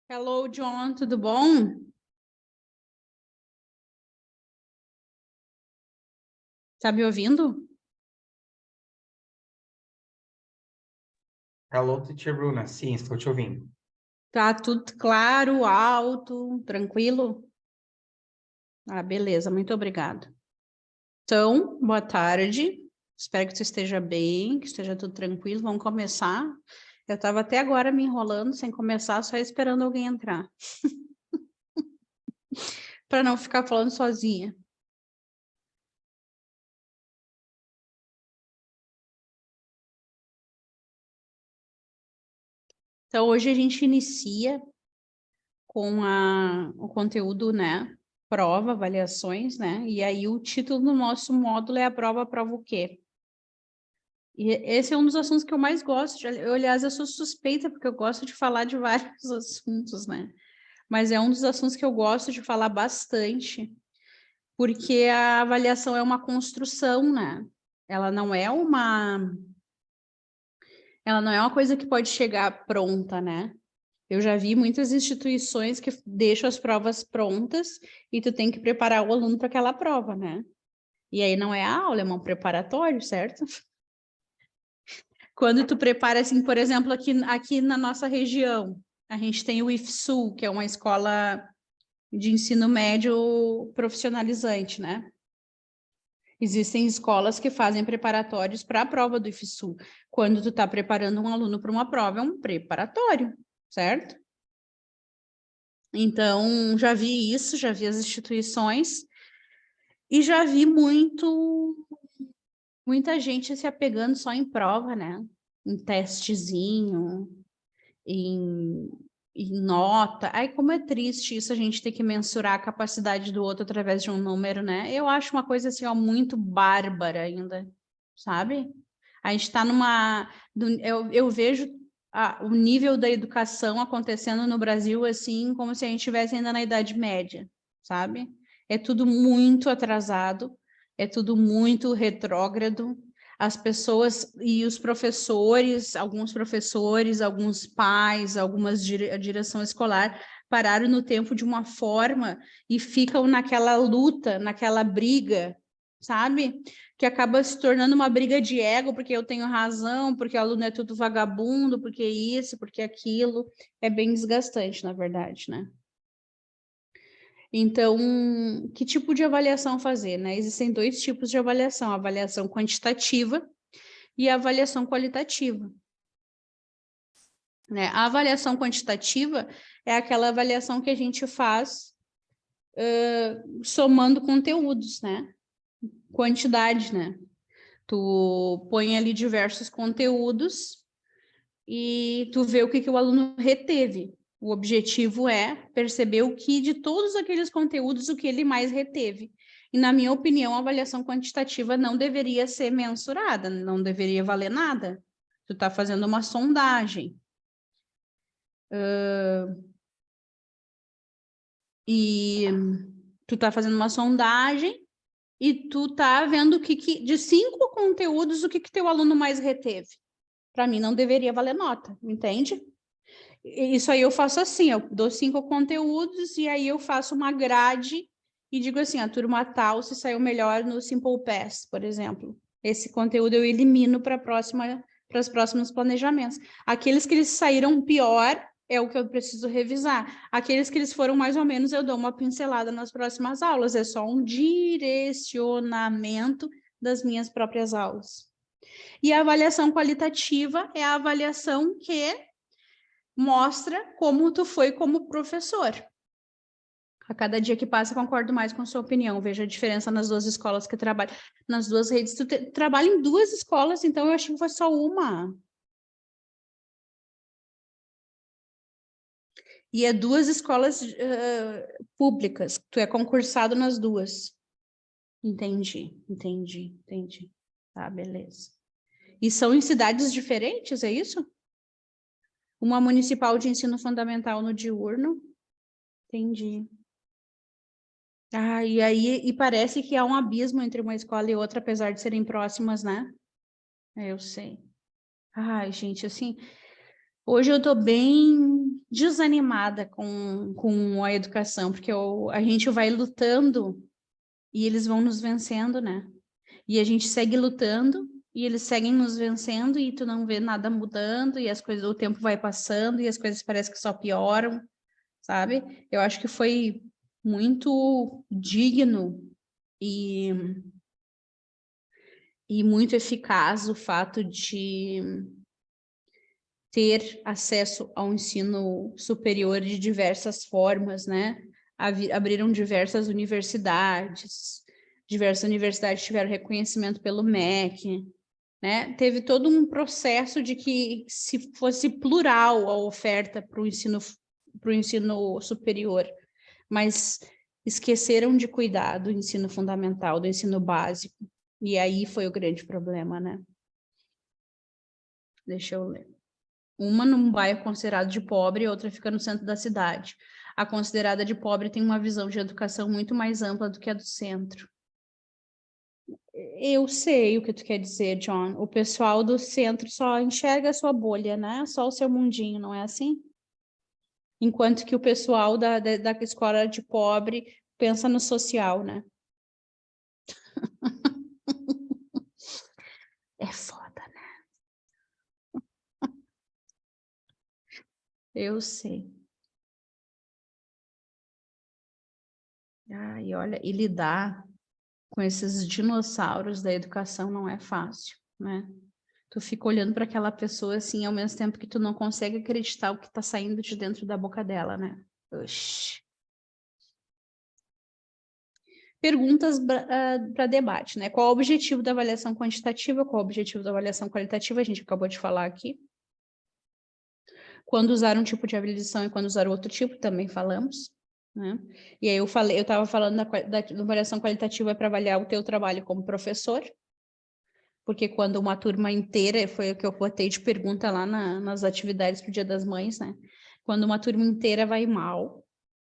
Hello, John, tudo bom? Tá me ouvindo? Hello, Teacher Bruna. Sim, estou te ouvindo. Tá tudo claro, alto, tranquilo? Ah, beleza, muito obrigada. Então, boa tarde. Espero que tu esteja bem, que esteja tudo tranquilo. Vamos começar. Eu estava até agora me enrolando sem começar, só esperando alguém entrar, para não ficar falando sozinha. Então, hoje a gente inicia com o conteúdo, né? Prova, avaliações, né? E aí o título do nosso módulo é a prova o quê? E esse é um dos assuntos que eu mais gosto. Aliás, eu sou suspeita porque eu gosto de falar de vários assuntos, né? Mas é um dos assuntos que eu gosto de falar bastante, porque a avaliação é uma construção, né? Ela não é uma, ela não é uma coisa que pode chegar pronta, né? Eu já vi muitas instituições que deixam as provas prontas e tu tem que preparar o aluno para aquela prova, né? E aí não é a aula, é um preparatório, certo? Quando tu prepara, assim, por exemplo, aqui na nossa região, a gente tem o IFSU, que é uma escola de ensino médio profissionalizante, né? Existem escolas que fazem preparatórios para a prova do IFSU. Quando tu está preparando um aluno para uma prova, é um preparatório, certo? Então, já vi isso, já vi as instituições e já vi muita gente se apegando só em prova, né? Em testezinho, em, em nota. Ai, como é triste isso, a gente ter que mensurar a capacidade do outro através de um número, né? Eu acho uma coisa assim, ó, muito bárbara ainda, sabe? A gente está numa... Eu vejo o nível da educação acontecendo no Brasil assim, como se a gente estivesse ainda na Idade Média, sabe? É tudo muito atrasado, é tudo muito retrógrado, as pessoas e os professores, alguns pais, a direção escolar pararam no tempo de uma forma e ficam naquela luta, naquela briga, sabe? Que acaba se tornando uma briga de ego, porque eu tenho razão, porque o aluno é tudo vagabundo, porque isso, porque aquilo. É bem desgastante, na verdade, né? Então, que tipo de avaliação fazer, né? Existem dois tipos de avaliação, a avaliação quantitativa e a avaliação qualitativa, né? A avaliação quantitativa é aquela avaliação que a gente faz somando conteúdos, né? Quantidade, né? Tu põe ali diversos conteúdos e tu vê o que o aluno reteve. O objetivo é perceber o que de todos aqueles conteúdos, o que ele mais reteve. E, na minha opinião, a avaliação quantitativa não deveria ser mensurada, não deveria valer nada. Tu está fazendo uma sondagem. E tu está fazendo uma sondagem e tu está vendo de 5 conteúdos, o que teu aluno mais reteve. Para mim, não deveria valer nota, entende? Isso aí eu faço assim, eu dou 5 conteúdos e aí eu faço uma grade e digo assim, a turma tal se saiu melhor no Simple Pass, por exemplo. Esse conteúdo eu elimino para os próximos planejamentos. Aqueles que eles saíram pior é o que eu preciso revisar. Aqueles que eles foram mais ou menos, eu dou uma pincelada nas próximas aulas. É só um direcionamento das minhas próprias aulas. E a avaliação qualitativa é a avaliação que mostra como tu foi como professor. A cada dia que passa, concordo mais com a sua opinião. Vejo a diferença nas duas escolas que trabalho, nas duas redes. Tu trabalha em duas escolas, então eu achei que foi só uma. E é duas escolas públicas. Tu é concursado nas duas. Entendi. Tá, beleza. E são em cidades diferentes, é isso? Uma municipal de ensino fundamental no diurno. Entendi. Ah, e aí e parece que há um abismo entre uma escola e outra, apesar de serem próximas, né? Eu sei. Ai, gente, assim, Hoje eu estou bem desanimada com a educação, porque a gente vai lutando e eles vão nos vencendo, né? E a gente segue lutando e eles seguem nos vencendo e tu não vê nada mudando e as coisas, o tempo vai passando e as coisas parecem que só pioram, sabe? Eu acho que foi muito digno e, e muito eficaz o fato de ter acesso ao ensino superior de diversas formas, né? Abriram diversas universidades tiveram reconhecimento pelo MEC, né? Teve todo um processo de que se fosse plural a oferta para o ensino superior, mas esqueceram de cuidar do ensino fundamental, do ensino básico, e aí foi o grande problema, né? Deixa eu ler. Uma num bairro considerado de pobre e outra fica no centro da cidade. A considerada de pobre tem uma visão de educação muito mais ampla do que a do centro. Eu sei o que tu quer dizer, John. O pessoal do centro só enxerga a sua bolha, né? Só o seu mundinho, não é assim? Enquanto que o pessoal da escola de pobre pensa no social, né? É foda, né? Eu sei. Ai, olha, e lidar com esses dinossauros da educação não é fácil, né? Tu fica olhando para aquela pessoa assim, ao mesmo tempo que tu não consegue acreditar o que está saindo de dentro da boca dela, né? Oxi. Perguntas para debate, né? Qual o objetivo da avaliação quantitativa? Qual o objetivo da avaliação qualitativa? A gente acabou de falar aqui. Quando usar um tipo de avaliação e quando usar outro tipo, também falamos, né? E aí eu estava falando da avaliação qualitativa para avaliar o teu trabalho como professor, porque quando uma turma inteira, foi o que eu botei de pergunta lá nas atividades para o Dia das Mães, né? Quando uma turma inteira vai mal,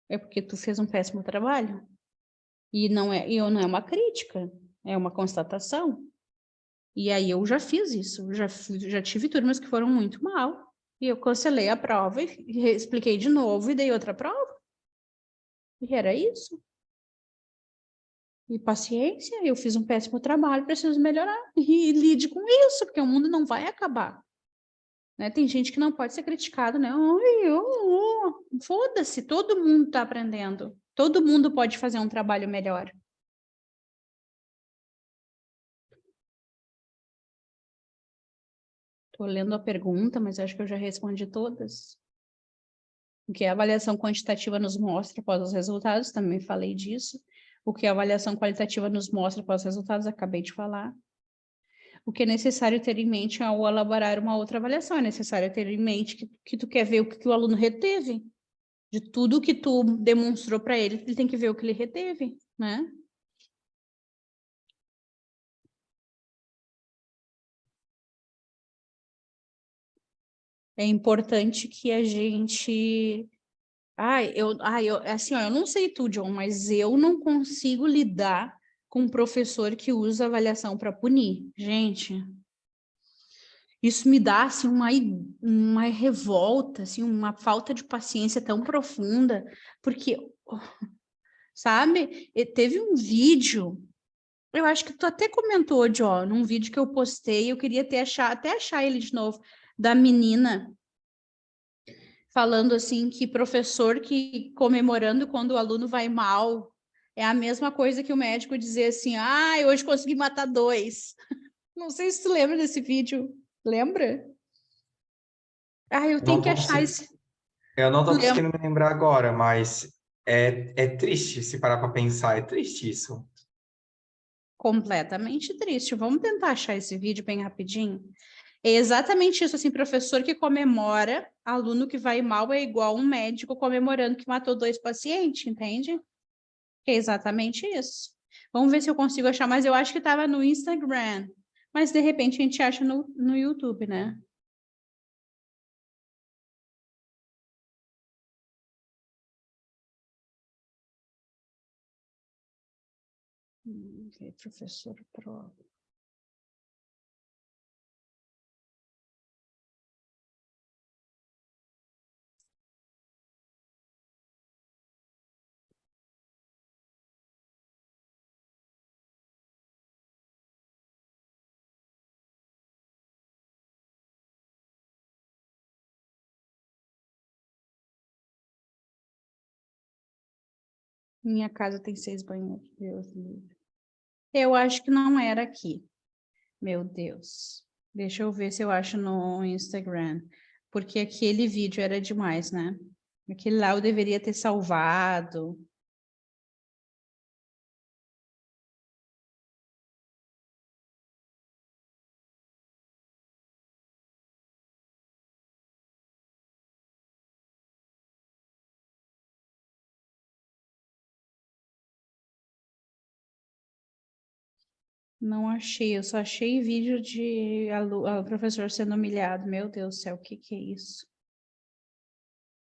é porque tu fez um péssimo trabalho. E não é uma crítica, é uma constatação. E aí eu já fiz isso, já tive turmas que foram muito mal, e eu cancelei a prova e expliquei de novo e dei outra prova. E era isso. E paciência, eu fiz um péssimo trabalho, preciso melhorar. E lide com isso, porque o mundo não vai acabar. Né? Tem gente que não pode ser criticado, né? Foda-se, todo mundo está aprendendo. Todo mundo pode fazer um trabalho melhor. Estou lendo a pergunta, mas acho que eu já respondi todas. O que a avaliação quantitativa nos mostra após os resultados, também falei disso. O que a avaliação qualitativa nos mostra após os resultados, acabei de falar. O que é necessário ter em mente ao elaborar uma outra avaliação, é necessário ter em mente que tu quer ver o que o aluno reteve. De tudo que tu demonstrou para ele, ele tem que ver o que ele reteve, né? É importante que a gente... assim, ó, eu não sei tu, John, mas eu não consigo lidar com um professor que usa avaliação para punir. Gente, isso me dá, assim, uma revolta, assim, uma falta de paciência tão profunda, porque, sabe, teve um vídeo, eu acho que tu até comentou, John, num vídeo que eu postei, eu queria até achar ele de novo, da menina falando assim que professor que comemorando quando o aluno vai mal é a mesma coisa que o médico dizer assim, hoje consegui matar 2. Não sei se tu lembra desse vídeo. Lembra? Eu tenho Não que tô achar consegui- esse. Eu não Tu tô lembra? conseguindo me lembrar agora, mas é triste se parar para pensar, é triste isso. Completamente triste. Vamos tentar achar esse vídeo bem rapidinho. É exatamente isso, assim, professor que comemora, aluno que vai mal é igual um médico comemorando que matou 2 pacientes, entende? É exatamente isso. Vamos ver se eu consigo achar, mas eu acho que estava no Instagram. Mas de repente a gente acha no YouTube, né? Ok, professor Pro. Minha casa tem 6 banheiros. Deus me livre. Eu acho que não era aqui. Meu Deus. Deixa eu ver se eu acho no Instagram. Porque aquele vídeo era demais, né? Aquele lá eu deveria ter salvado. Não achei, eu só achei vídeo de professor sendo humilhado. Meu Deus do céu, o que que é isso?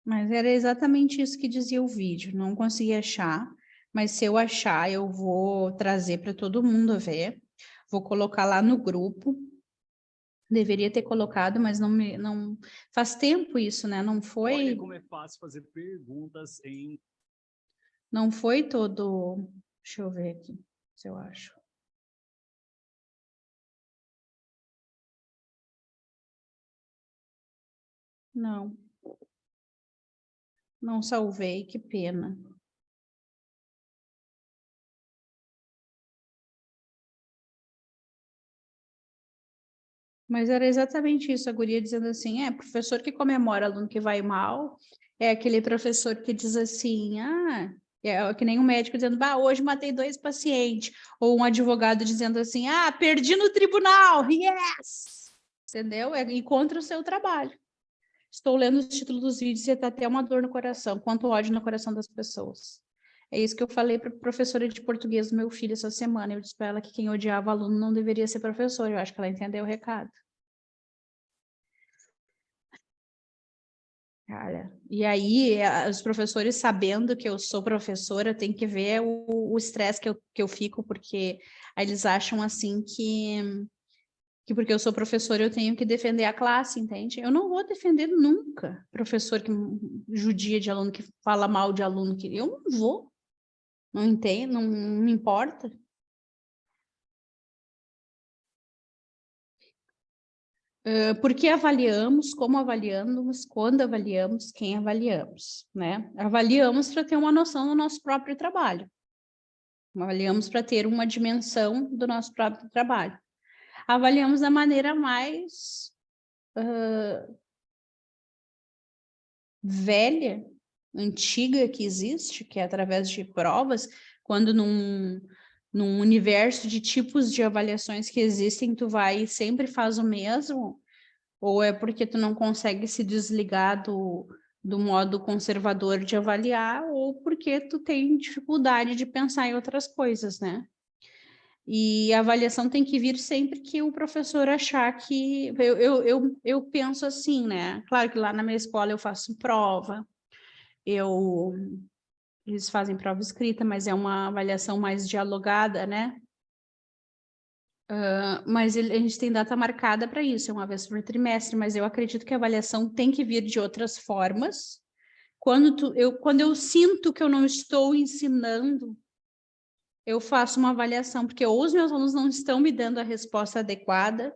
Mas era exatamente isso que dizia o vídeo. Não consegui achar, mas se eu achar, eu vou trazer para todo mundo ver. Vou colocar lá no grupo. Deveria ter colocado, mas não faz tempo isso, né? Não Olha foi, como é fácil fazer perguntas em... não foi todo. Deixa eu ver aqui, se eu acho. Não. Não salvei, que pena. Mas era exatamente isso, a guria dizendo assim, professor que comemora aluno que vai mal, é aquele professor que diz assim, é que nem um médico dizendo, hoje matei 2 pacientes, ou um advogado dizendo assim, perdi no tribunal, yes! Entendeu? E contra o seu trabalho. Estou lendo os títulos dos vídeos e está até uma dor no coração, quanto ódio no coração das pessoas. É isso que eu falei para a professora de português do meu filho essa semana. Eu disse para ela que quem odiava aluno não deveria ser professor. Eu acho que ela entendeu o recado. Cara, e aí os professores sabendo que eu sou professora, tem que ver o estresse que eu fico, porque aí eles acham assim que porque eu sou professora eu tenho que defender a classe, entende? Eu não vou defender nunca professor que judia de aluno, que fala mal de aluno, que eu não vou, não entendo, não me importa. Porque avaliamos, como avaliamos, quando avaliamos, quem avaliamos, né? Avaliamos para ter uma noção do nosso próprio trabalho. Avaliamos para ter uma dimensão do nosso próprio trabalho. Avaliamos da maneira mais velha, antiga que existe, que é através de provas, quando num universo de tipos de avaliações que existem, tu vai e sempre faz o mesmo, ou é porque tu não consegue se desligar do modo conservador de avaliar, ou porque tu tem dificuldade de pensar em outras coisas, né? E a avaliação tem que vir sempre que o professor achar que... Eu penso assim, né? Claro que lá na minha escola eu faço prova, eles fazem prova escrita, mas é uma avaliação mais dialogada, né? Mas a gente tem data marcada para isso, é uma vez por trimestre, mas eu acredito que a avaliação tem que vir de outras formas. Quando eu sinto que eu não estou ensinando, eu faço uma avaliação, porque ou os meus alunos não estão me dando a resposta adequada,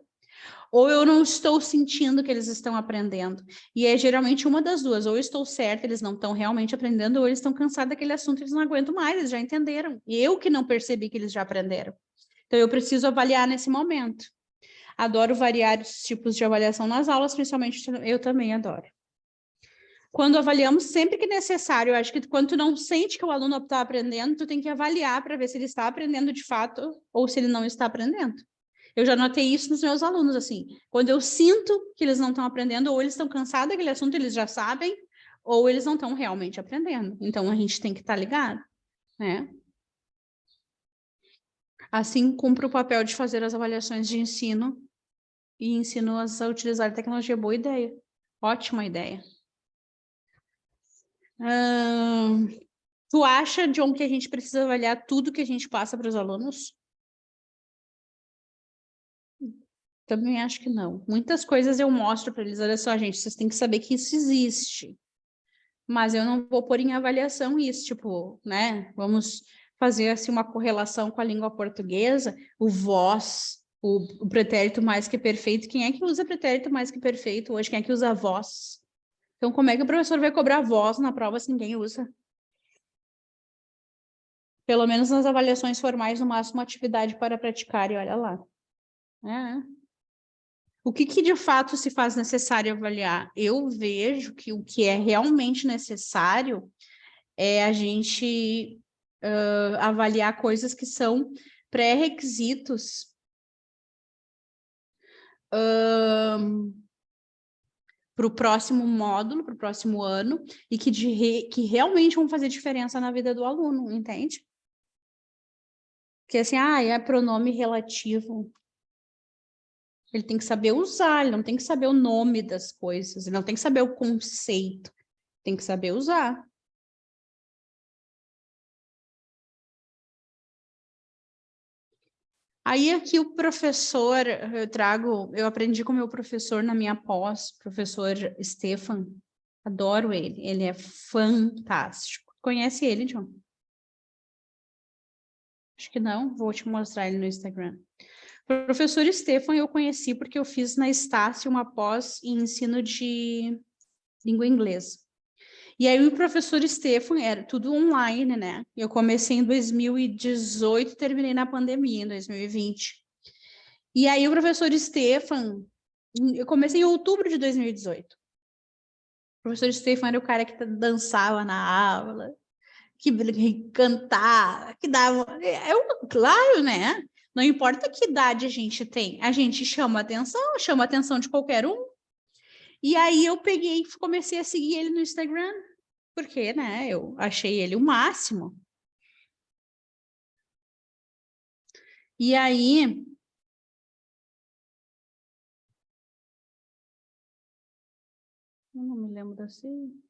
ou eu não estou sentindo que eles estão aprendendo. E é geralmente uma das duas, ou eu estou certa, eles não estão realmente aprendendo, ou eles estão cansados daquele assunto, eles não aguentam mais, eles já entenderam. E eu que não percebi que eles já aprenderam. Então, eu preciso avaliar nesse momento. Adoro variar os tipos de avaliação nas aulas, principalmente eu também adoro. Quando avaliamos, sempre que necessário, eu acho que quando tu não sente que o aluno está aprendendo, tu tem que avaliar para ver se ele está aprendendo de fato ou se ele não está aprendendo. Eu já notei isso nos meus alunos, assim, quando eu sinto que eles não estão aprendendo, ou eles estão cansados daquele assunto, eles já sabem, ou eles não estão realmente aprendendo. Então, a gente tem que estar ligado, né? Assim, cumpro o papel de fazer as avaliações de ensino e ensino-as a utilizar a tecnologia. Boa ideia. Ótima ideia. Tu acha, John, que a gente precisa avaliar tudo que a gente passa para os alunos? Também acho que não. Muitas coisas eu mostro para eles, olha só, gente, vocês têm que saber que isso existe. Mas eu não vou pôr em avaliação isso, tipo, né? Vamos fazer assim uma correlação com a língua portuguesa, o vós, o pretérito mais que perfeito. Quem é que usa pretérito mais que perfeito hoje? Quem é que usa vós? Então, como é que o professor vai cobrar vós na prova se ninguém usa? Pelo menos nas avaliações formais, no máximo, atividade para praticar, e olha lá. O que de fato se faz necessário avaliar? Eu vejo que o que é realmente necessário é a gente avaliar coisas que são pré-requisitos para o próximo módulo, para o próximo ano, e que realmente vão fazer diferença na vida do aluno, entende? Porque assim, é pronome relativo. Ele tem que saber usar, ele não tem que saber o nome das coisas, ele não tem que saber o conceito, tem que saber usar. Aí aqui o professor, eu aprendi com o meu professor na minha pós, professor Stefan, adoro ele é fantástico. Conhece ele, John? Acho que não, vou te mostrar ele no Instagram. O professor Stefan eu conheci porque eu fiz na Estácio uma pós em ensino de língua inglesa. E aí o professor Stefan, era tudo online, né? Eu comecei em 2018 e terminei na pandemia, em 2020. E aí o professor Stefan, eu comecei em outubro de 2018. O professor Stefan era o cara que dançava na aula, que cantava, que dava... claro, né? Não importa que idade a gente tem, a gente chama a atenção de qualquer um. E aí eu peguei e comecei a seguir ele no Instagram, porque, né, eu achei ele o máximo. E aí... eu não me lembro assim...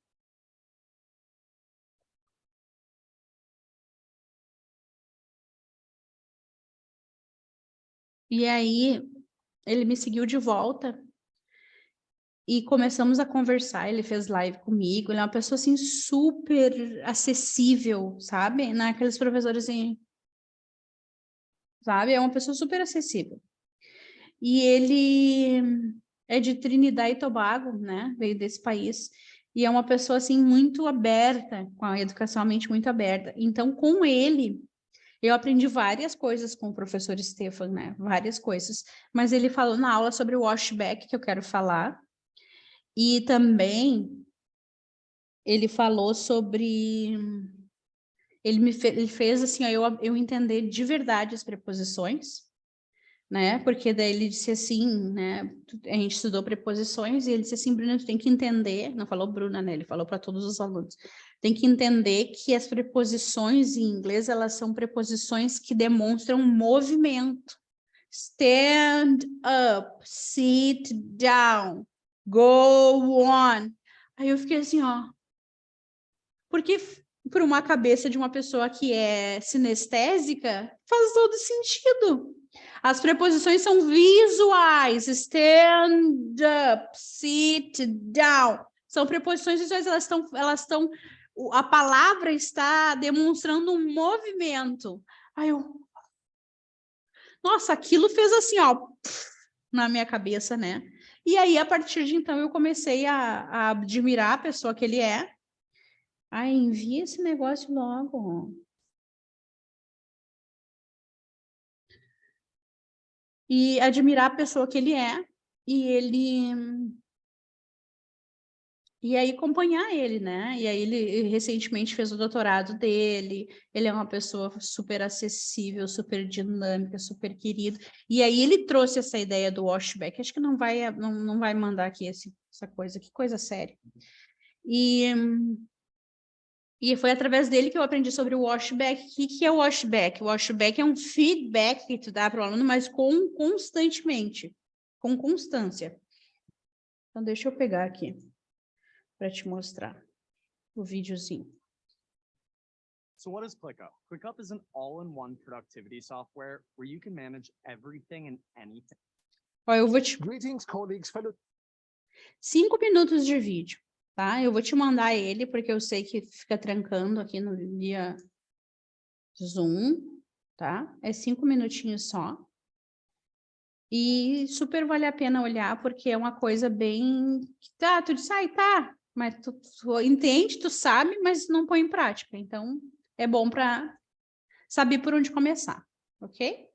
E aí, ele me seguiu de volta e começamos a conversar, ele fez live comigo, ele é uma pessoa, assim, super acessível, sabe? Naqueles professores, assim, sabe? É uma pessoa super acessível. E ele é de Trinidad e Tobago, né? Veio desse país. E é uma pessoa, assim, muito aberta, com a educação, a mente muito aberta. Então, com ele... eu aprendi várias coisas com o professor Stefan, né? Várias coisas. Mas ele falou na aula sobre o washback, que eu quero falar. E também ele falou sobre... ele fez assim, eu entender de verdade as preposições, né? Porque daí ele disse assim, né? A gente estudou preposições e ele disse assim, Bruna, tu tem que entender... não falou Bruna, né? Ele falou para todos os alunos. Tem que entender que as preposições em inglês, elas são preposições que demonstram movimento. Stand up, sit down, go on. Aí eu fiquei assim, ó. Porque para uma cabeça de uma pessoa que é sinestésica, faz todo sentido. As preposições são visuais. Stand up, sit down. São preposições visuais, elas estão, a palavra está demonstrando um movimento. Aí eu... nossa, aquilo fez assim, ó, na minha cabeça, né? E aí, a partir de então, eu comecei a admirar a pessoa que ele é. Ai, envia esse negócio logo. E admirar a pessoa que ele é. E aí acompanhar ele, né? E aí ele recentemente fez o doutorado dele, ele é uma pessoa super acessível, super dinâmica, super querido. E aí ele trouxe essa ideia do washback, acho que não vai mandar aqui essa coisa, que coisa séria. E foi através dele que eu aprendi sobre o washback. O que é o washback? O washback é um feedback que tu dá para o aluno, mas constantemente, com constância. Então deixa eu pegar aqui para te mostrar o videozinho. So what is ClickUp? ClickUp is an all-in-one productivity software where you can manage everything and anything. Ó, eu vou te... Greetings, colleagues, fellow... 5 minutos de vídeo, tá? Eu vou te mandar ele, porque eu sei que fica trancando aqui no via Zoom, tá? É 5 minutinhos só. E super vale a pena olhar, porque é uma coisa bem... tá, tu diz, tá, mas tu entende, tu sabe, mas não põe em prática. Então, é bom para saber por onde começar, ok?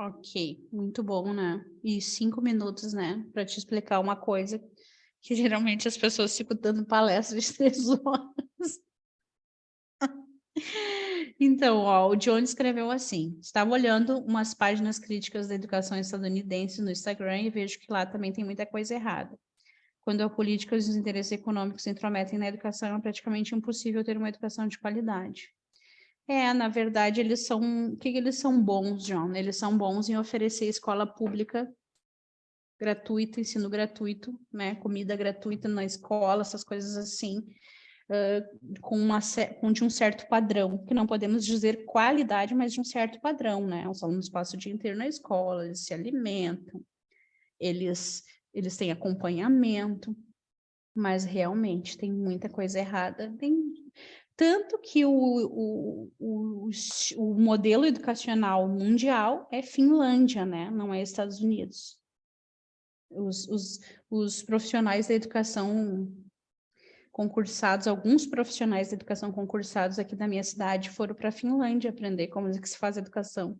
Ok, muito bom, né? E 5 minutos, né? Para te explicar uma coisa que geralmente as pessoas ficam dando palestra de 3 horas. Então, ó, o John escreveu assim: estava olhando umas páginas críticas da educação estadunidense no Instagram e vejo que lá também tem muita coisa errada. Quando a política e os interesses econômicos se intrometem na educação, é praticamente impossível ter uma educação de qualidade. Na verdade, eles são. O que eles são bons, John? Eles são bons em oferecer escola pública gratuita, ensino gratuito, né? Comida gratuita na escola, essas coisas assim, de um certo padrão, que não podemos dizer qualidade, mas de um certo padrão, né? Os alunos passam o dia inteiro na escola, eles se alimentam, eles têm acompanhamento, mas realmente tem muita coisa errada. Tanto que o modelo educacional mundial é Finlândia, né? Não é Estados Unidos. Os profissionais da educação concursados, alguns profissionais da educação concursados aqui da minha cidade foram para a Finlândia aprender como é que se faz educação,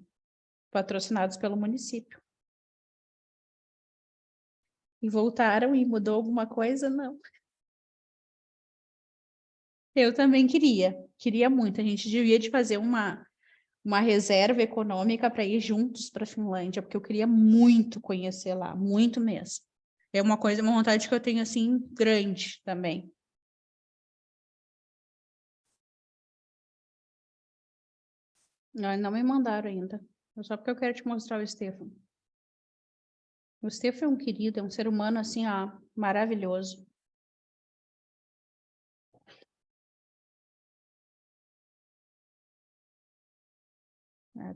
patrocinados pelo município. E voltaram e mudou alguma coisa? Não. Eu também queria muito. A gente devia de fazer uma reserva econômica para ir juntos para a Finlândia, porque eu queria muito conhecer lá, muito mesmo. É uma vontade que eu tenho assim grande também. Não me mandaram ainda. Só porque eu quero te mostrar o Stefan. O Stefan é um querido, é um ser humano assim, maravilhoso.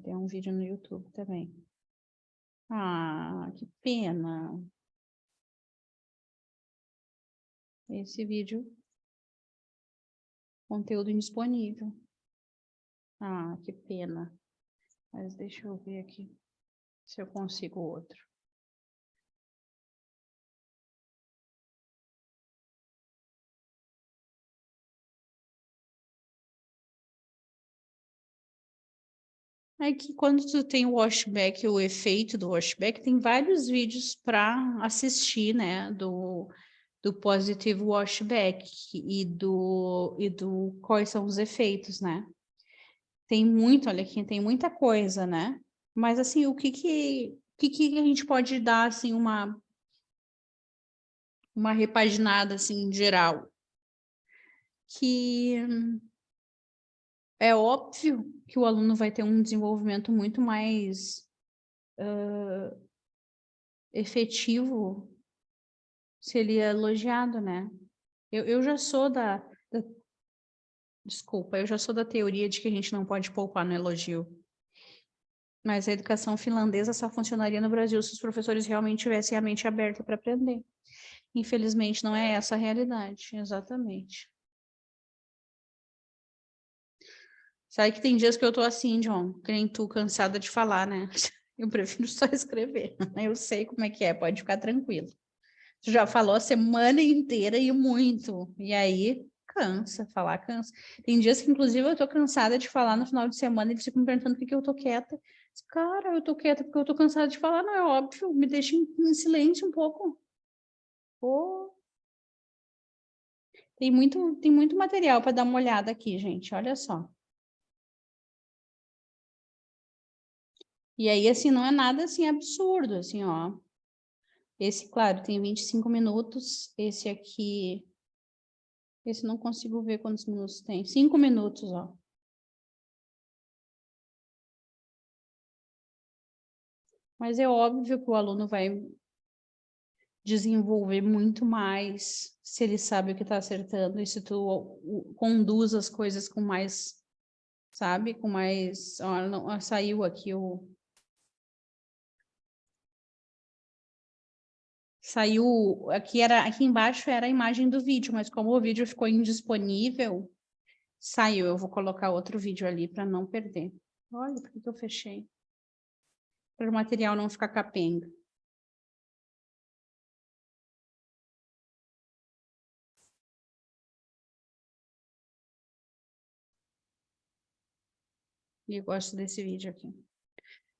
Tem um vídeo no YouTube também. Que pena. Esse vídeo, conteúdo indisponível. Que pena. Mas deixa eu ver aqui se eu consigo outro. É que quando tu tem o washback, o efeito do washback, tem vários vídeos para assistir, né? Do positive washback e do quais são os efeitos, né? Olha aqui, tem muita coisa, né? Mas assim, o que a gente pode dar assim uma repaginada assim geral? Que é óbvio que o aluno vai ter um desenvolvimento muito mais efetivo se ele é elogiado, né? Eu já sou desculpa, eu já sou da teoria de que a gente não pode poupar no elogio. Mas a educação finlandesa só funcionaria no Brasil se os professores realmente tivessem a mente aberta para aprender. Infelizmente, não é essa a realidade, exatamente. Sabe que tem dias que eu tô assim, John, que nem tu, cansada de falar, né? Eu prefiro só escrever. Eu sei como é que é, pode ficar tranquilo. Tu já falou a semana inteira e muito. E aí, cansa, falar cansa. Tem dias que, inclusive, eu tô cansada de falar no final de semana e eles ficam me perguntando por que eu tô quieta. Cara, eu tô quieta porque eu tô cansada de falar, não é óbvio. Me deixa em silêncio um pouco. Pô. Tem muito material para dar uma olhada aqui, gente. Olha só. E aí, assim, não é nada assim absurdo, assim, ó. Esse, claro, tem 25 minutos. Esse aqui. Esse não consigo ver quantos minutos tem. 5 minutos, ó. Mas é óbvio que o aluno vai desenvolver muito mais se ele sabe o que está acertando e se tu conduz as coisas com mais, sabe? Com mais. Ó, não, ó, saiu aqui o. Saiu. Aqui embaixo era a imagem do vídeo, mas como o vídeo ficou indisponível, saiu. Eu vou colocar outro vídeo ali para não perder. Olha, por que eu fechei? Para o material não ficar capenga. E eu gosto desse vídeo aqui.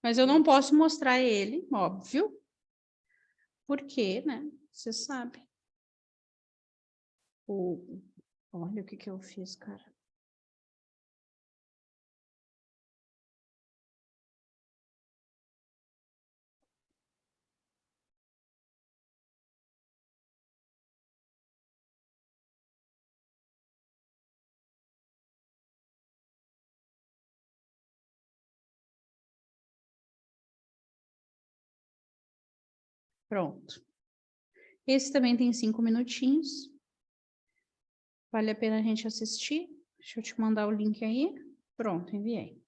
Mas eu não posso mostrar ele, óbvio. Porque, né? Você sabe. Olha o que eu fiz, cara. Pronto. Esse também tem 5 minutinhos. Vale a pena a gente assistir. Deixa eu te mandar o link aí. Pronto, enviei.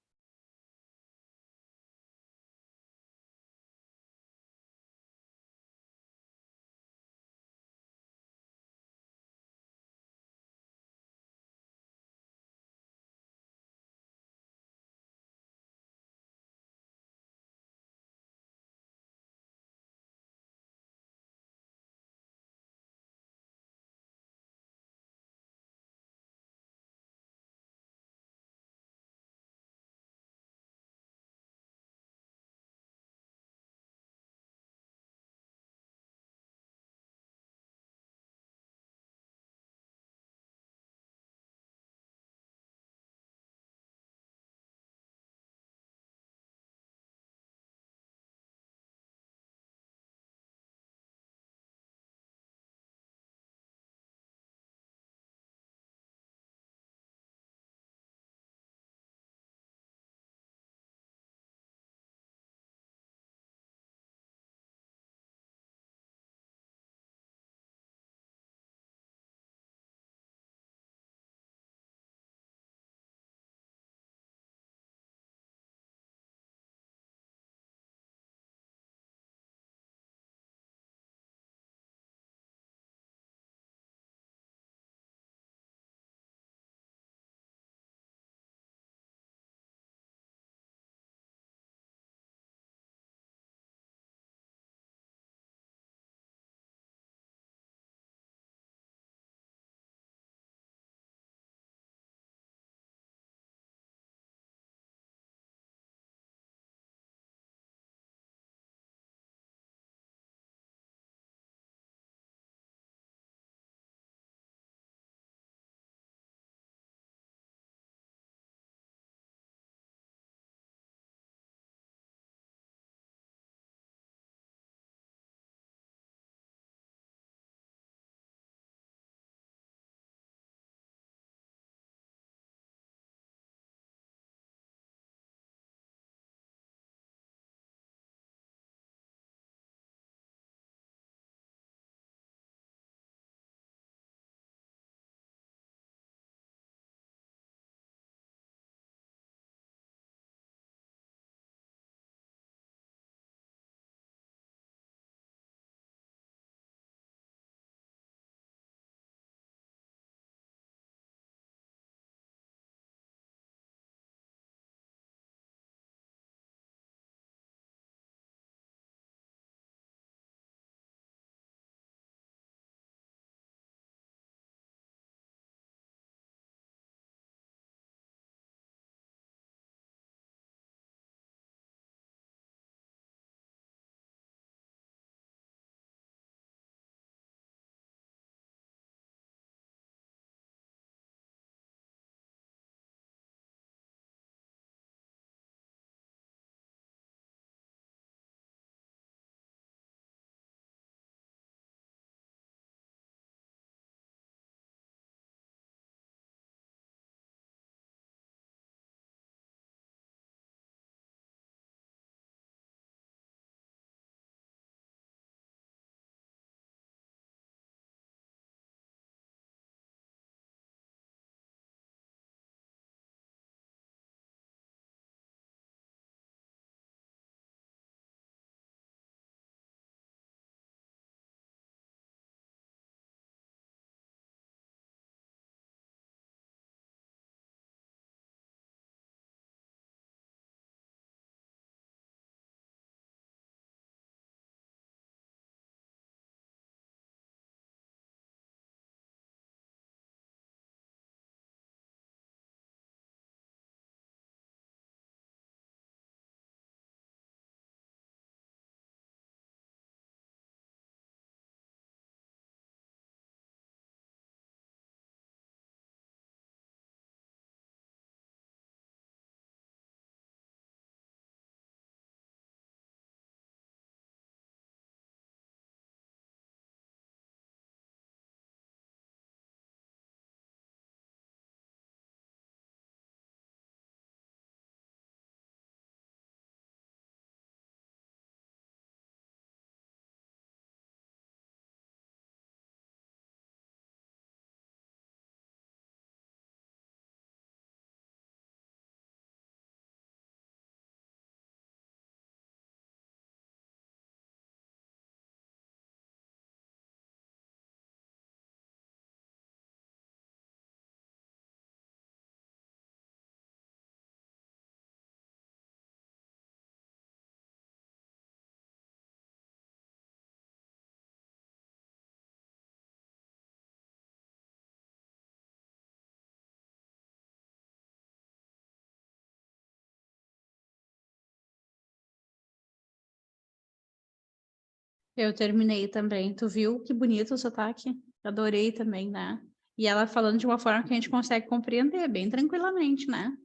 Eu terminei também. Tu viu que bonito o sotaque? Adorei também, né? E ela falando de uma forma que a gente consegue compreender bem tranquilamente, né?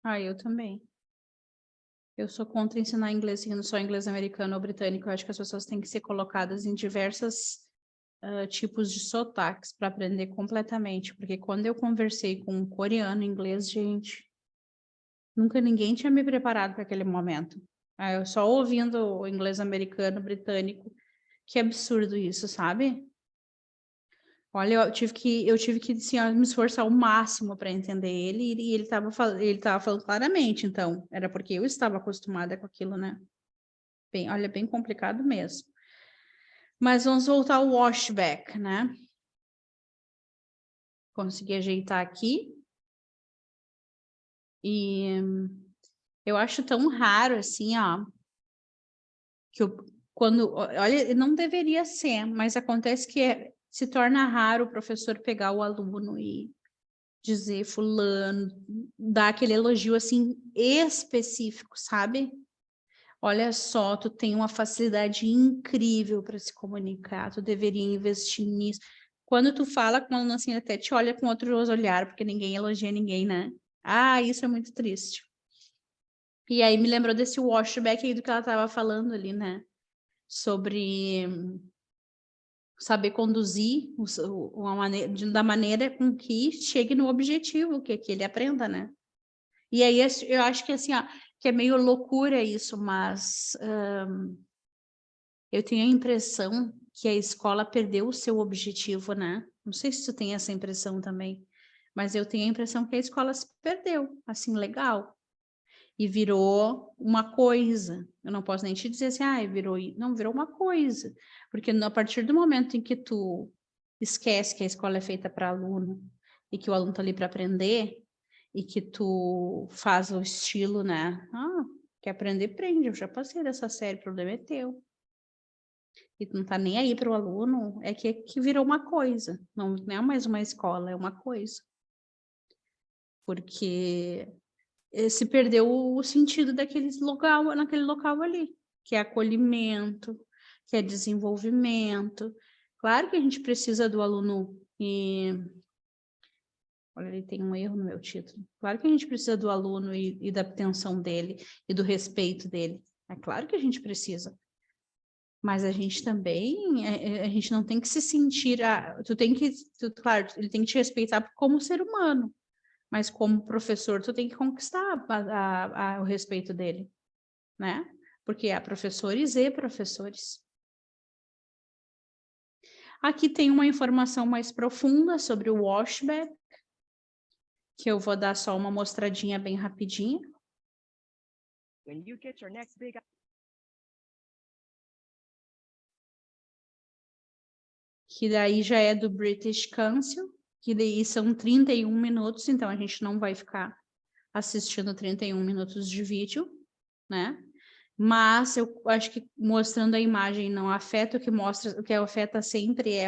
Ah, eu também. Eu sou contra ensinar inglês, sendo só inglês americano ou britânico. Eu acho que as pessoas têm que ser colocadas em diversos tipos de sotaques para aprender completamente. Porque quando eu conversei com um coreano inglês, gente, nunca ninguém tinha me preparado para aquele momento. Eu só ouvindo o inglês americano, britânico, que absurdo isso, sabe? Olha, eu tive que assim, ó, me esforçar ao máximo para entender ele, e ele estava falando claramente, então, era porque eu estava acostumada com aquilo, né? Bem, olha, bem complicado mesmo. Mas vamos voltar ao washback, né? Consegui ajeitar aqui. E eu acho tão raro assim, ó, que quando, olha, não deveria ser, mas acontece que se torna raro o professor pegar o aluno e dizer fulano, dar aquele elogio assim específico, sabe? Olha só, tu tem uma facilidade incrível para se comunicar, tu deveria investir nisso. Quando tu fala com um aluno assim, até te olha com outros olhar, porque ninguém elogia ninguém, né? Ah, isso é muito triste. E aí me lembrou desse washback aí do que ela estava falando ali, né? Sobre saber conduzir da maneira com que chegue no objetivo, que ele aprenda, né? E aí eu acho que assim, ó, que é meio loucura isso, mas eu tenho a impressão que a escola perdeu o seu objetivo, né? Não sei se tu tem essa impressão também, mas eu tenho a impressão que a escola se perdeu, assim, legal. E virou uma coisa. Eu não posso nem te dizer assim, virou uma coisa. Porque a partir do momento em que tu esquece que a escola é feita para aluno e que o aluno está ali para aprender e que tu faz o estilo, né? Ah, quer aprender, prende. Eu já passei dessa série, o problema é teu. E tu não tá nem aí para o aluno, é que virou uma coisa. Não é mais uma escola, é uma coisa. Porque se perdeu o sentido naquele local ali, que é acolhimento, que é desenvolvimento. Claro que a gente precisa do aluno olha, ele tem um erro no meu título. Claro que a gente precisa do aluno e da atenção dele e do respeito dele. É claro que a gente precisa. Mas a gente também, a gente não tem que se sentir, claro, ele tem que te respeitar como ser humano, mas como professor, tu tem que conquistar o respeito dele, né? Porque há professores e professores. Aqui tem uma informação mais profunda sobre o washback, que eu vou dar só uma mostradinha bem rapidinha. When you get your next big Que daí já é do British Council, que daí são 31 minutos, então a gente não vai ficar assistindo 31 minutos de vídeo, né? Mas eu acho que mostrando a imagem não afeta, o que afeta sempre é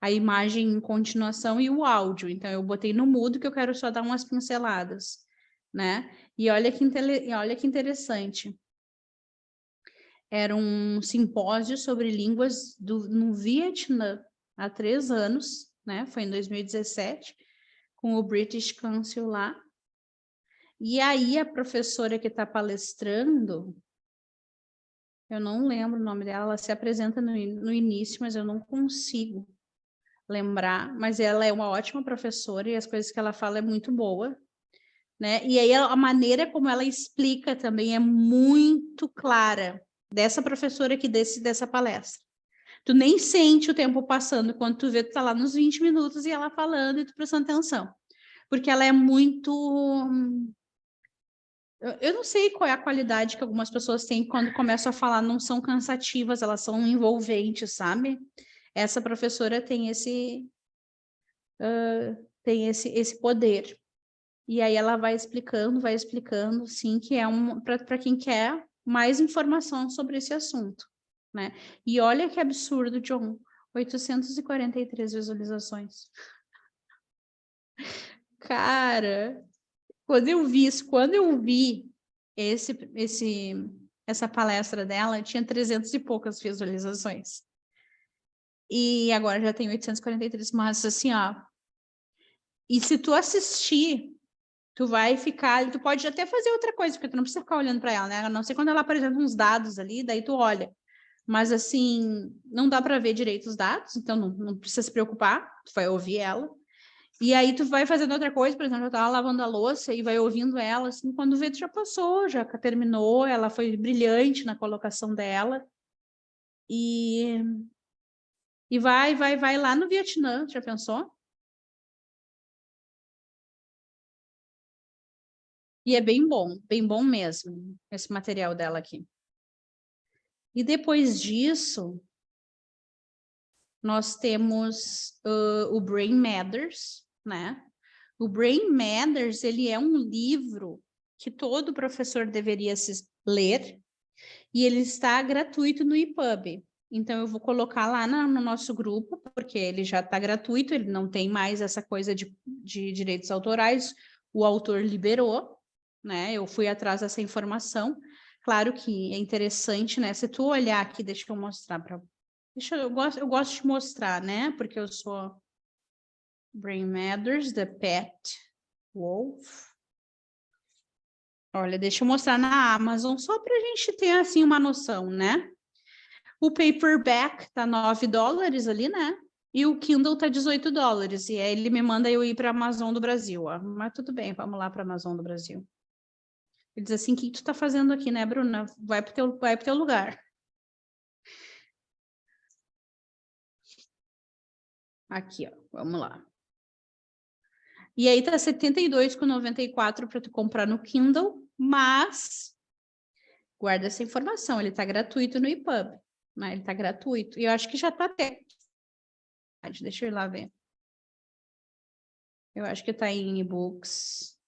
a imagem em continuação e o áudio. Então eu botei no mudo que eu quero só dar umas pinceladas, né? E olha que interessante. Era um simpósio sobre línguas no Vietnã, há 3 anos, né? Foi em 2017, com o British Council lá. E aí a professora que está palestrando, eu não lembro o nome dela, ela se apresenta no início, mas eu não consigo lembrar, mas ela é uma ótima professora e as coisas que ela fala é muito boa, né? E aí a maneira como ela explica também é muito clara, dessa professora aqui dessa palestra. Tu nem sente o tempo passando quando tu vê, tu tá lá nos 20 minutos e ela falando e tu prestando atenção. Porque ela é muito... Eu não sei qual é a qualidade que algumas pessoas têm quando começam a falar, não são cansativas, elas são envolventes, sabe? Essa professora tem esse poder. E aí ela vai explicando, sim, que é para quem quer mais informação sobre esse assunto, né? E olha que absurdo, John, 843 visualizações. Cara, quando eu vi essa palestra dela, tinha 300 e poucas visualizações. E agora já tem 843, mas assim, ó. E se tu assistir, tu vai ficar, tu pode até fazer outra coisa, porque tu não precisa ficar olhando para ela, né? A não ser quando ela apresenta uns dados ali, daí tu olha. Mas assim, não dá para ver direito os dados, então não precisa se preocupar, tu vai ouvir ela. E aí tu vai fazendo outra coisa, por exemplo, eu tava lavando a louça e vai ouvindo ela, assim, quando vê, tu já passou, já terminou, ela foi brilhante na colocação dela. E vai lá no Vietnã, já pensou? E é bem bom mesmo, esse material dela aqui. E depois disso, nós temos o Brain Matters, né? O Brain Matters, ele é um livro que todo professor deveria ler, e ele está gratuito no EPUB. Então, eu vou colocar lá no nosso grupo, porque ele já está gratuito, ele não tem mais essa coisa de direitos autorais, o autor liberou, né? Eu fui atrás dessa informação. Claro que é interessante, né? Se tu olhar aqui, deixa eu mostrar para... eu gosto de mostrar, né? Porque eu sou Brain Matters, The Pet Wolf. Olha, deixa eu mostrar na Amazon, só para a gente ter, assim, uma noção, né? O paperback tá $9 ali, né? E o Kindle tá $18. E aí ele me manda eu ir para a Amazon do Brasil, ó. Mas tudo bem, vamos lá para a Amazon do Brasil. Ele diz assim, o que tu tá fazendo aqui, né, Bruna? Vai pro teu lugar. Aqui, ó, vamos lá. E aí tá R$72,94 para tu comprar no Kindle, mas guarda essa informação, ele tá gratuito no EPUB, né? Ele tá gratuito. E eu acho que já tá até. Deixa eu ir lá ver. Eu acho que tá em e-books.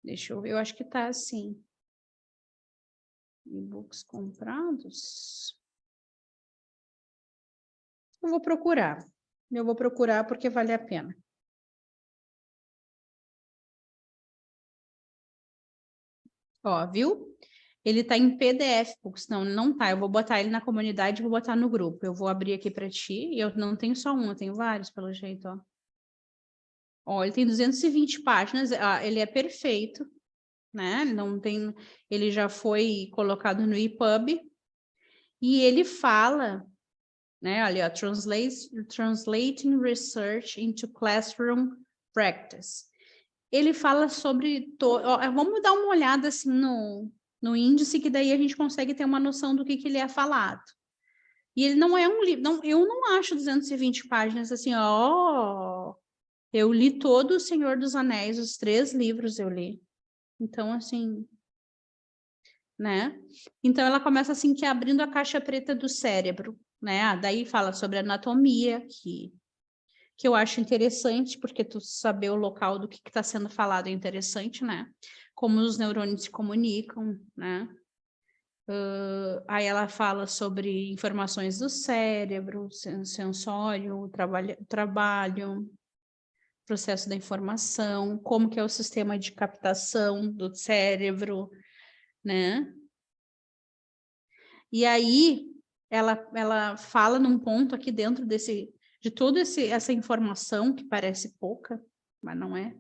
Deixa eu ver, eu acho que tá assim. E-books comprados. Eu vou procurar. Eu vou procurar porque vale a pena. Ó, viu? Ele tá em PDF Books. Não tá. Eu vou botar ele na comunidade e vou botar no grupo. Eu vou abrir aqui para ti. E eu não tenho só um, eu tenho vários, pelo jeito, ó. Ó, ele tem 220 páginas. Ah, ele é perfeito, né? Ele não tem... Ele já foi colocado no EPUB. E ele fala, né? Olha, Translating Research into Classroom Practice. Ele fala sobre... Vamos dar uma olhada assim no índice, que daí a gente consegue ter uma noção do que ele é falado. E ele não é um livro... eu não acho 220 páginas assim, ó... Eu li todo o Senhor dos Anéis, os 3 livros eu li. Então, assim... né? Então, ela começa assim, que abrindo a caixa preta do cérebro, né? Daí fala sobre anatomia, que eu acho interessante, porque tu saber o local do que está sendo falado é interessante, né? Como os neurônios se comunicam, né? Aí ela fala sobre informações do cérebro, sensório, trabalho, processo da informação, como que é o sistema de captação do cérebro, né? E aí ela fala num ponto aqui dentro de toda essa informação, que parece pouca, mas não é.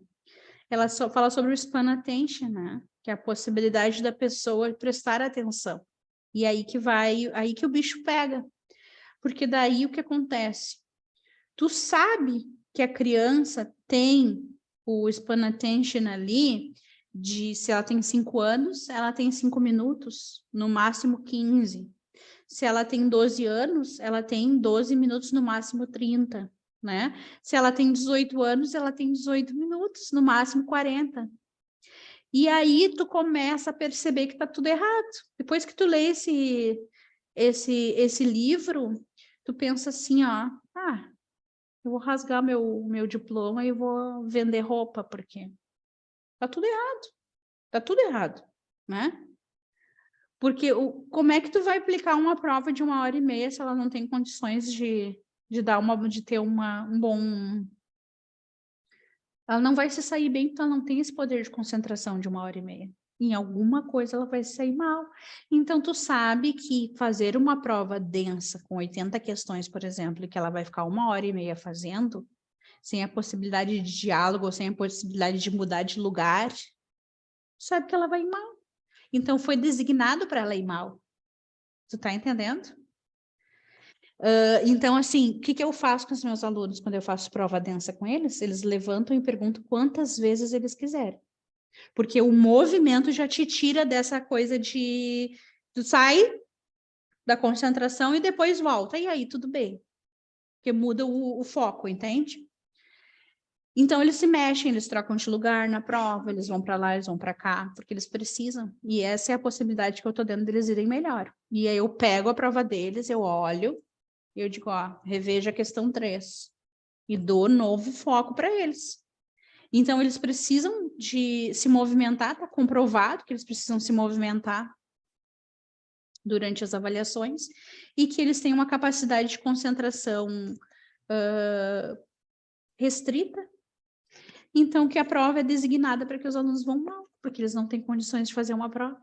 Ela só fala sobre o span attention, né? Que é a possibilidade da pessoa prestar atenção. E aí que o bicho pega. Porque daí o que acontece? Tu sabe que a criança tem o span attention ali, se ela tem 5 anos, ela tem 5 minutos, no máximo 15. Se ela tem 12 anos, ela tem 12 minutos, no máximo 30, né? Se ela tem 18 anos, ela tem 18 minutos, no máximo 40. E aí tu começa a perceber que tá tudo errado. Depois que tu lê esse livro, tu pensa assim, ó, eu vou rasgar meu diploma e vou vender roupa, porque Tá tudo errado. Tá tudo errado, né? Porque como é que tu vai aplicar uma prova de 1h30 se ela não tem condições de ter um bom... Ela não vai se sair bem porque ela não tem esse poder de concentração de 1h30. Em alguma coisa ela vai se sair mal. Então, tu sabe que fazer uma prova densa com 80 questões, por exemplo, que ela vai ficar 1h30 fazendo, sem a possibilidade de diálogo, ou sem a possibilidade de mudar de lugar, sabe que ela vai ir mal. Então, foi designado para ela ir mal. Tu tá entendendo? Então, assim, o que eu faço com os meus alunos quando eu faço prova densa com eles? Eles levantam e perguntam quantas vezes eles quiserem. Porque o movimento já te tira dessa coisa de... Tu sai da concentração e depois volta. E aí, tudo bem. Porque muda o foco, entende? Então, eles se mexem, eles trocam de lugar na prova, eles vão para lá, eles vão para cá, porque eles precisam. E essa é a possibilidade que eu estou dando deles irem melhor. E aí, eu pego a prova deles, eu olho, e eu digo, ó, reveja a questão 3. E dou novo foco para eles. Então, eles precisam de se movimentar, está comprovado que eles precisam se movimentar durante as avaliações, e que eles têm uma capacidade de concentração restrita. Então, que a prova é designada para que os alunos vão mal, porque eles não têm condições de fazer uma prova.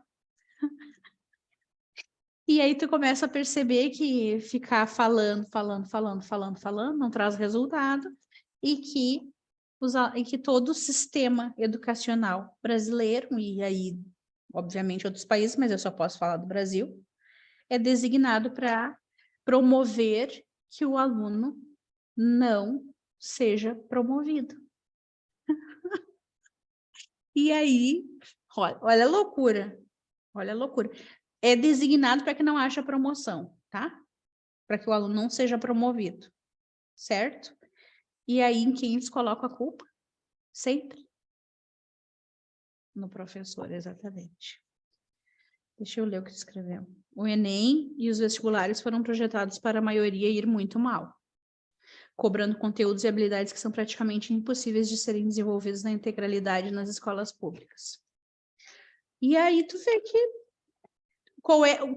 E aí tu começa a perceber que ficar falando, não traz resultado, e que todo o sistema educacional brasileiro, e aí, obviamente, outros países, mas eu só posso falar do Brasil, é designado para promover que o aluno não seja promovido. E aí, olha a loucura, olha a loucura. É designado para que não haja promoção, tá? Para que o aluno não seja promovido, certo? E aí, em quem eles colocam a culpa? Sempre no professor, exatamente. Deixa eu ler o que escreveu. O Enem e os vestibulares foram projetados para a maioria ir muito mal, cobrando conteúdos e habilidades que são praticamente impossíveis de serem desenvolvidos na integralidade nas escolas públicas. E aí tu vê que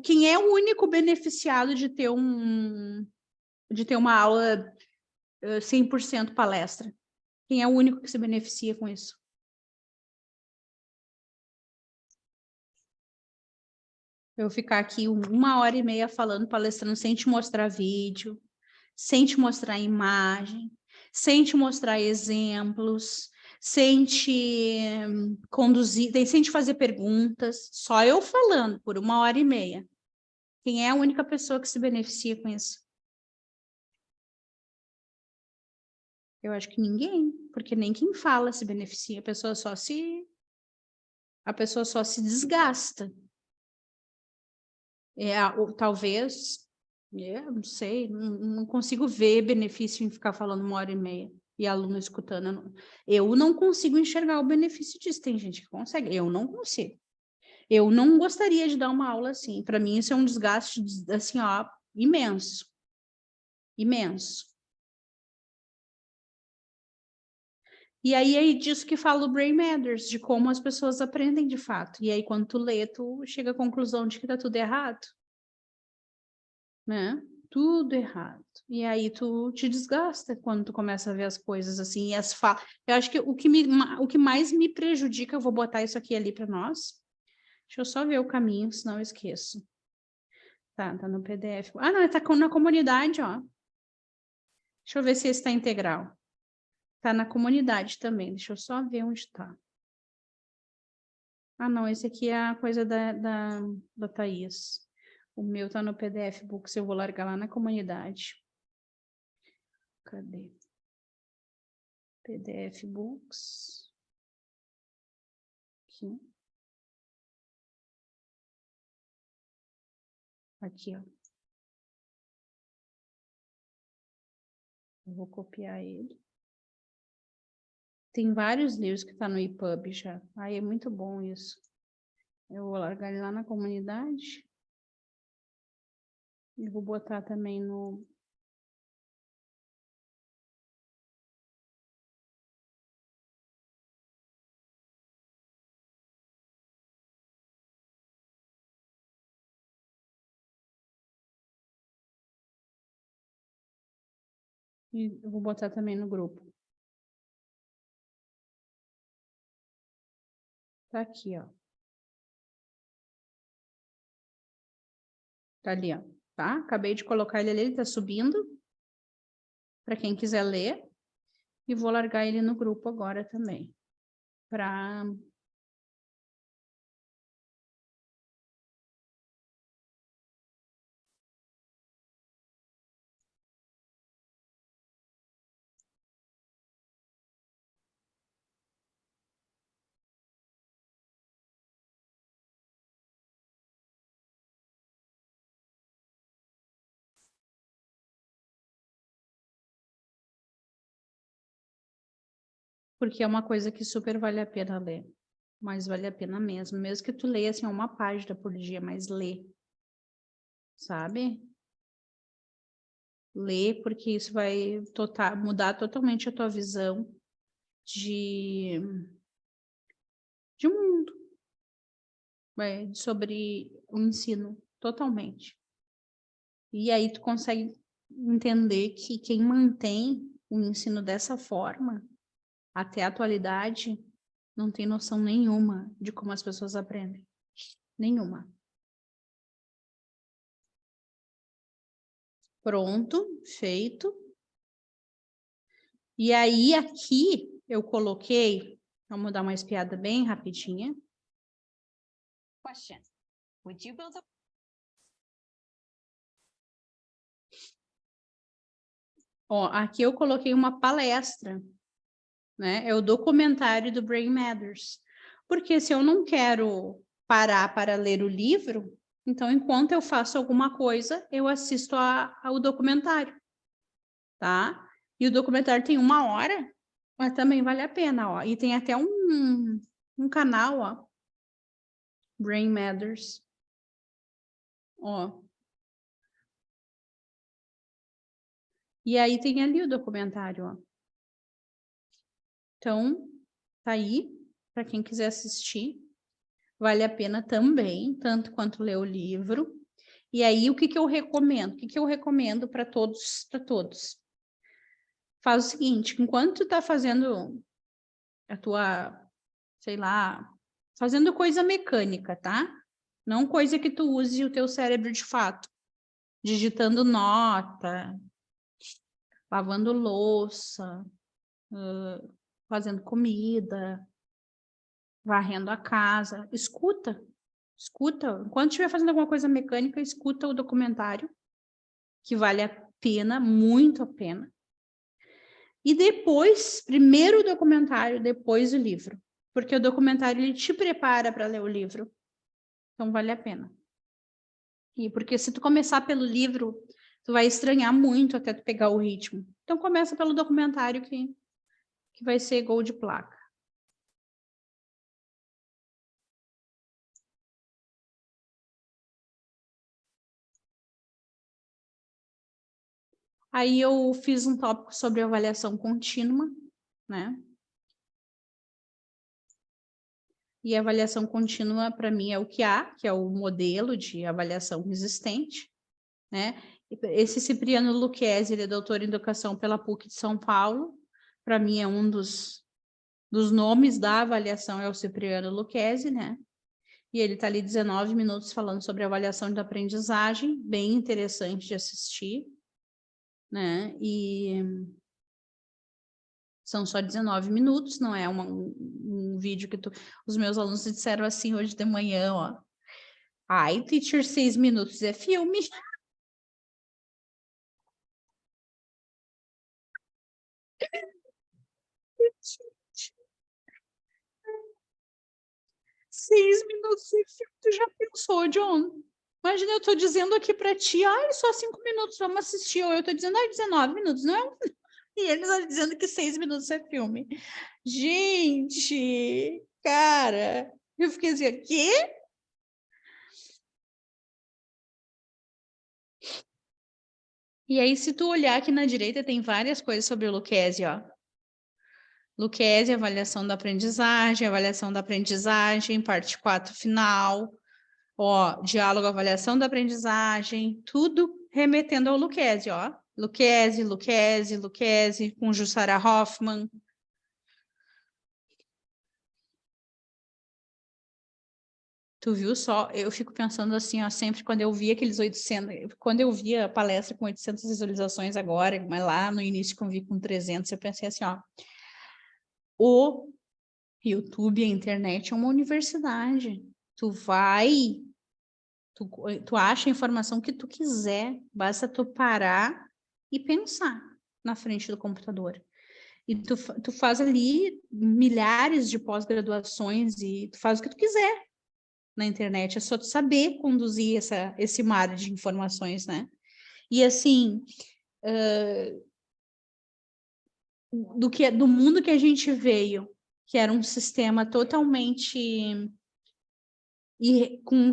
quem é o único beneficiado de ter uma aula 100% palestra? Quem é o único que se beneficia com isso? Eu ficar aqui 1h30 falando, palestrando, sem te mostrar vídeo, sem te mostrar imagem, sem te mostrar exemplos, sem te conduzir, sem te fazer perguntas, só eu falando por 1h30. Quem é a única pessoa que se beneficia com isso? Eu acho que ninguém, porque nem quem fala se beneficia, a pessoa só se desgasta. Talvez, não sei, não consigo ver benefício em ficar falando 1h30 e aluno escutando. Eu não consigo enxergar o benefício disso. Tem gente que consegue, eu não consigo. Eu não gostaria de dar uma aula assim. Para mim, isso é um desgaste, assim, ó, imenso. Imenso. E aí é disso que fala o Brain Matters, de como as pessoas aprendem de fato. E aí, quando tu lê, tu chega à conclusão de que tá tudo errado. Né? Tudo errado. E aí tu te desgasta quando tu começa a ver as coisas assim, e eu acho que o que mais me prejudica, eu vou botar isso aqui ali para nós. Deixa eu só ver o caminho, senão eu esqueço. Tá no PDF. Ah, não, tá na comunidade, ó. Deixa eu ver se esse está integral. Tá na comunidade também, deixa eu só ver onde tá. Ah, não, esse aqui é a coisa da Thaís. O meu tá no PDF Books, eu vou largar lá na comunidade. Cadê? PDF Books. Aqui. Aqui, ó. Eu vou copiar ele. Tem vários livros que tá no EPUB já. Aí é muito bom isso. Eu vou largar ele lá na comunidade. E vou botar também no... E eu vou botar também no grupo. Tá aqui, ó. Tá ali, ó. Tá? Acabei de colocar ele ali, ele tá subindo. Para quem quiser ler. E vou largar ele no grupo agora também. Para... Porque é uma coisa que super vale a pena ler. Mas vale a pena mesmo. Mesmo que tu leia assim, uma página por dia, mas lê. Sabe? Lê, porque isso vai mudar totalmente a tua visão de mundo. Sobre o ensino. Totalmente. E aí tu consegue entender que quem mantém o ensino dessa forma, até a atualidade, não tem noção nenhuma de como as pessoas aprendem. Nenhuma. Pronto, feito. E aí, aqui, eu coloquei, vamos dar uma espiada bem rapidinha. Question. Would you build a Ó, aqui eu coloquei uma palestra, né? É o documentário do Brain Matters. Porque se eu não quero parar para ler o livro, então, enquanto eu faço alguma coisa, eu assisto ao documentário, tá? E o documentário tem 1 hora, mas também vale a pena, ó. E tem até um canal, ó. Brain Matters. Ó. E aí tem ali o documentário, ó. Então, tá aí, para quem quiser assistir. Vale a pena também, tanto quanto ler o livro. E aí, o que que eu recomendo? O que que eu recomendo para todos, Faz o seguinte, enquanto tu tá fazendo a tua, sei lá, fazendo coisa mecânica, tá? Não coisa que tu use o teu cérebro de fato. Digitando nota, lavando louça, fazendo comida, varrendo a casa. Escuta. Enquanto estiver fazendo alguma coisa mecânica, escuta o documentário, que vale a pena, muito a pena. E depois, primeiro o documentário, depois o livro. Porque o documentário, ele te prepara para ler o livro. Então, vale a pena. E porque se tu começar pelo livro, tu vai estranhar muito até tu pegar o ritmo. Então, começa pelo documentário que vai ser gol de placa. Aí eu fiz um tópico sobre avaliação contínua, né? E a avaliação contínua, para mim, é o que há, que é o modelo de avaliação existente, né? Esse Cipriano Lucchesi, ele é doutor em educação pela PUC de São Paulo. Para mim, é um dos nomes da avaliação, é o Cipriano Lucchesi, né? E ele está ali 19 minutos falando sobre avaliação de aprendizagem, bem interessante de assistir, né? E são só 19 minutos, não é um vídeo que os meus alunos disseram assim hoje de manhã, ó. Ai, teacher, 6 minutos é filme. Seis minutos é filme, tu já pensou, John? Imagina, eu tô dizendo aqui para ti, ai, só 5 minutos, vamos assistir. Ou eu tô dizendo, ai, 19 minutos, não é? E eles estão dizendo que 6 minutos é filme. Gente, cara, eu fiquei assim, quê? E aí, se tu olhar aqui na direita, tem várias coisas sobre o Lucchesi, ó. Lucchesi, avaliação da aprendizagem, parte 4 final, ó, diálogo, avaliação da aprendizagem, tudo remetendo ao Lucchesi, ó. Lucchesi, com Jussara Hoffman. Tu viu só? Eu fico pensando assim, ó, sempre quando eu via aqueles 800, quando eu via a palestra com 800 visualizações agora, mas lá no início que eu vi com 300, eu pensei assim, ó, o YouTube, a internet é uma universidade. Tu vai, tu acha a informação que tu quiser, basta tu parar e pensar na frente do computador. E tu faz ali milhares de pós-graduações e tu faz o que tu quiser na internet, é só tu saber conduzir esse mar de informações, né? E assim, do mundo que a gente veio, que era um sistema totalmente com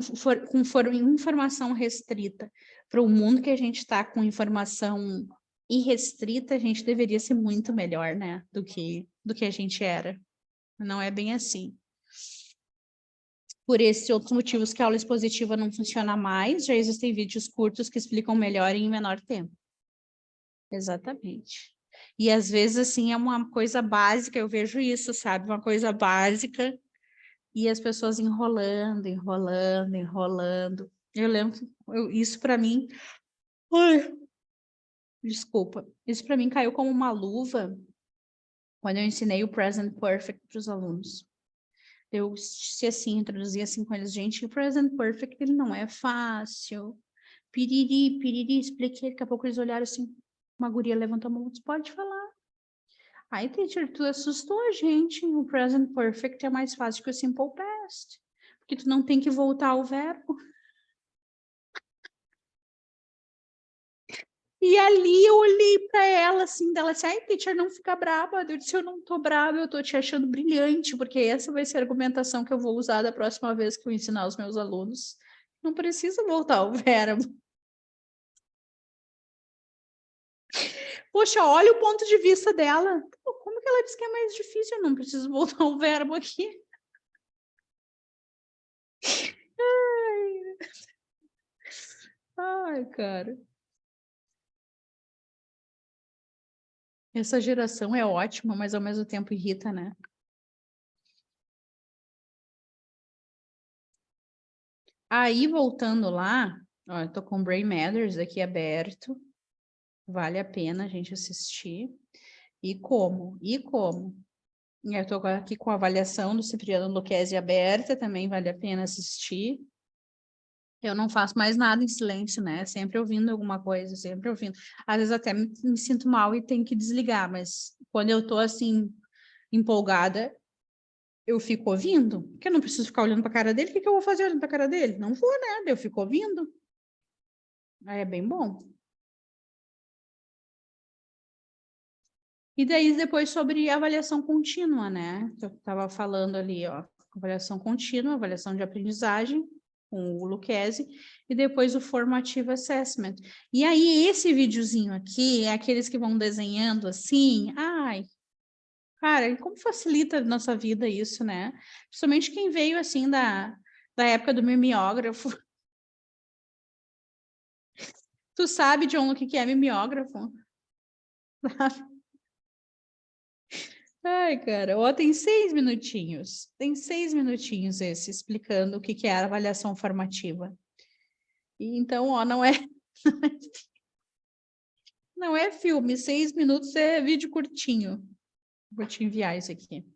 informação restrita, para o mundo que a gente está com informação irrestrita, a gente deveria ser muito melhor, né? Do que a gente era. Não é bem assim. Por esses outros motivos que a aula expositiva não funciona mais, já existem vídeos curtos que explicam melhor e em menor tempo. Exatamente. E às vezes, assim, é uma coisa básica, eu vejo isso, sabe? Uma coisa básica, e as pessoas enrolando. Eu lembro que isso para mim... Ai, desculpa. Isso para mim caiu como uma luva quando eu ensinei o Present Perfect para os alunos. Eu se assim, introduzia assim com eles, gente, o Present Perfect, ele não é fácil. Piriri, expliquei, daqui a pouco eles olharam assim, uma guria levantou a mão, disse, pode falar. Aí, teacher, tu assustou a gente, o Present Perfect é mais fácil que o Simple Past, porque tu não tem que voltar ao verbo. E ali eu olhei para ela assim, dela disse, ai, teacher, não fica brava. Eu disse, eu não tô brava, eu tô te achando brilhante, porque essa vai ser a argumentação que eu vou usar da próxima vez que eu ensinar os meus alunos. Não precisa voltar ao verbo. Poxa, olha o ponto de vista dela. Pô, como que ela disse que é mais difícil? Eu não preciso voltar ao verbo aqui. Ai, cara. Essa geração é ótima, mas ao mesmo tempo irrita, né? Aí, voltando lá, ó, eu tô com o Brain Matters aqui aberto. Vale a pena a gente assistir. E como? Eu tô aqui com a avaliação do Cipriano Lucchesi aberta, também vale a pena assistir. Eu não faço mais nada em silêncio, né? Sempre ouvindo alguma coisa, sempre ouvindo. Às vezes até me sinto mal e tenho que desligar, mas quando eu tô assim, empolgada, eu fico ouvindo, porque eu não preciso ficar olhando para a cara dele. O que que eu vou fazer olhando para a cara dele? Não vou, né? Eu fico ouvindo. Aí é bem bom. E daí depois sobre avaliação contínua, né? Que eu estava falando ali, ó. Avaliação contínua, avaliação de aprendizagem, com o Lucchesi, e depois o Formative Assessment. E aí, esse videozinho aqui é aqueles que vão desenhando assim. Ai, cara, e como facilita a nossa vida isso, né? Principalmente quem veio assim da época do mimeógrafo. Tu sabe, John, o que que é mimeógrafo? Ai, cara, ó, tem 6 minutinhos. Tem 6 minutinhos esse, explicando o que que é a avaliação formativa. E então, ó, não é filme, 6 minutos é vídeo curtinho. Vou te enviar isso aqui.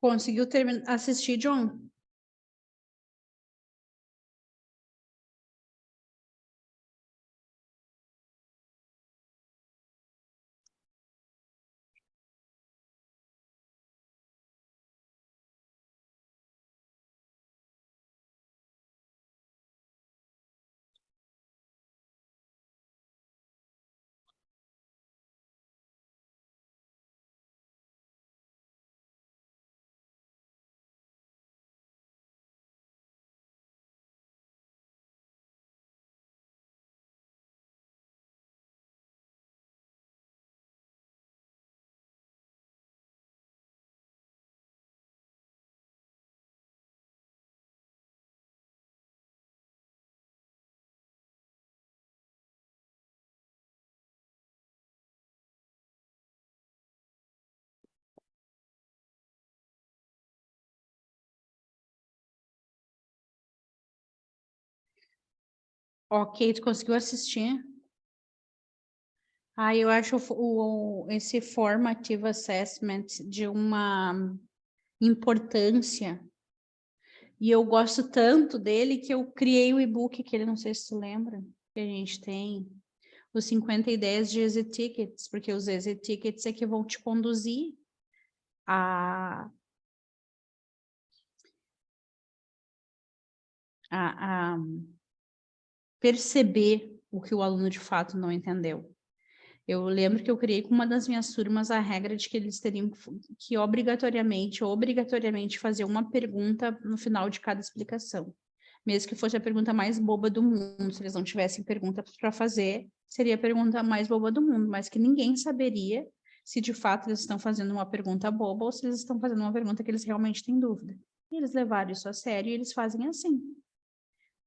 Conseguiu assistir, John? Ok, tu conseguiu assistir? Eu acho esse formative assessment de uma importância. E eu gosto tanto dele que eu criei o e-book, que ele não sei se tu lembra, que a gente tem, os 50 ideias de Easy Tickets, porque os Easy Tickets é que vão te conduzir a perceber o que o aluno de fato não entendeu. Eu lembro que eu criei com uma das minhas turmas a regra de que eles teriam que obrigatoriamente fazer uma pergunta no final de cada explicação. Mesmo que fosse a pergunta mais boba do mundo, se eles não tivessem pergunta para fazer, seria a pergunta mais boba do mundo, mas que ninguém saberia se de fato eles estão fazendo uma pergunta boba ou se eles estão fazendo uma pergunta que eles realmente têm dúvida. E eles levaram isso a sério e eles fazem assim.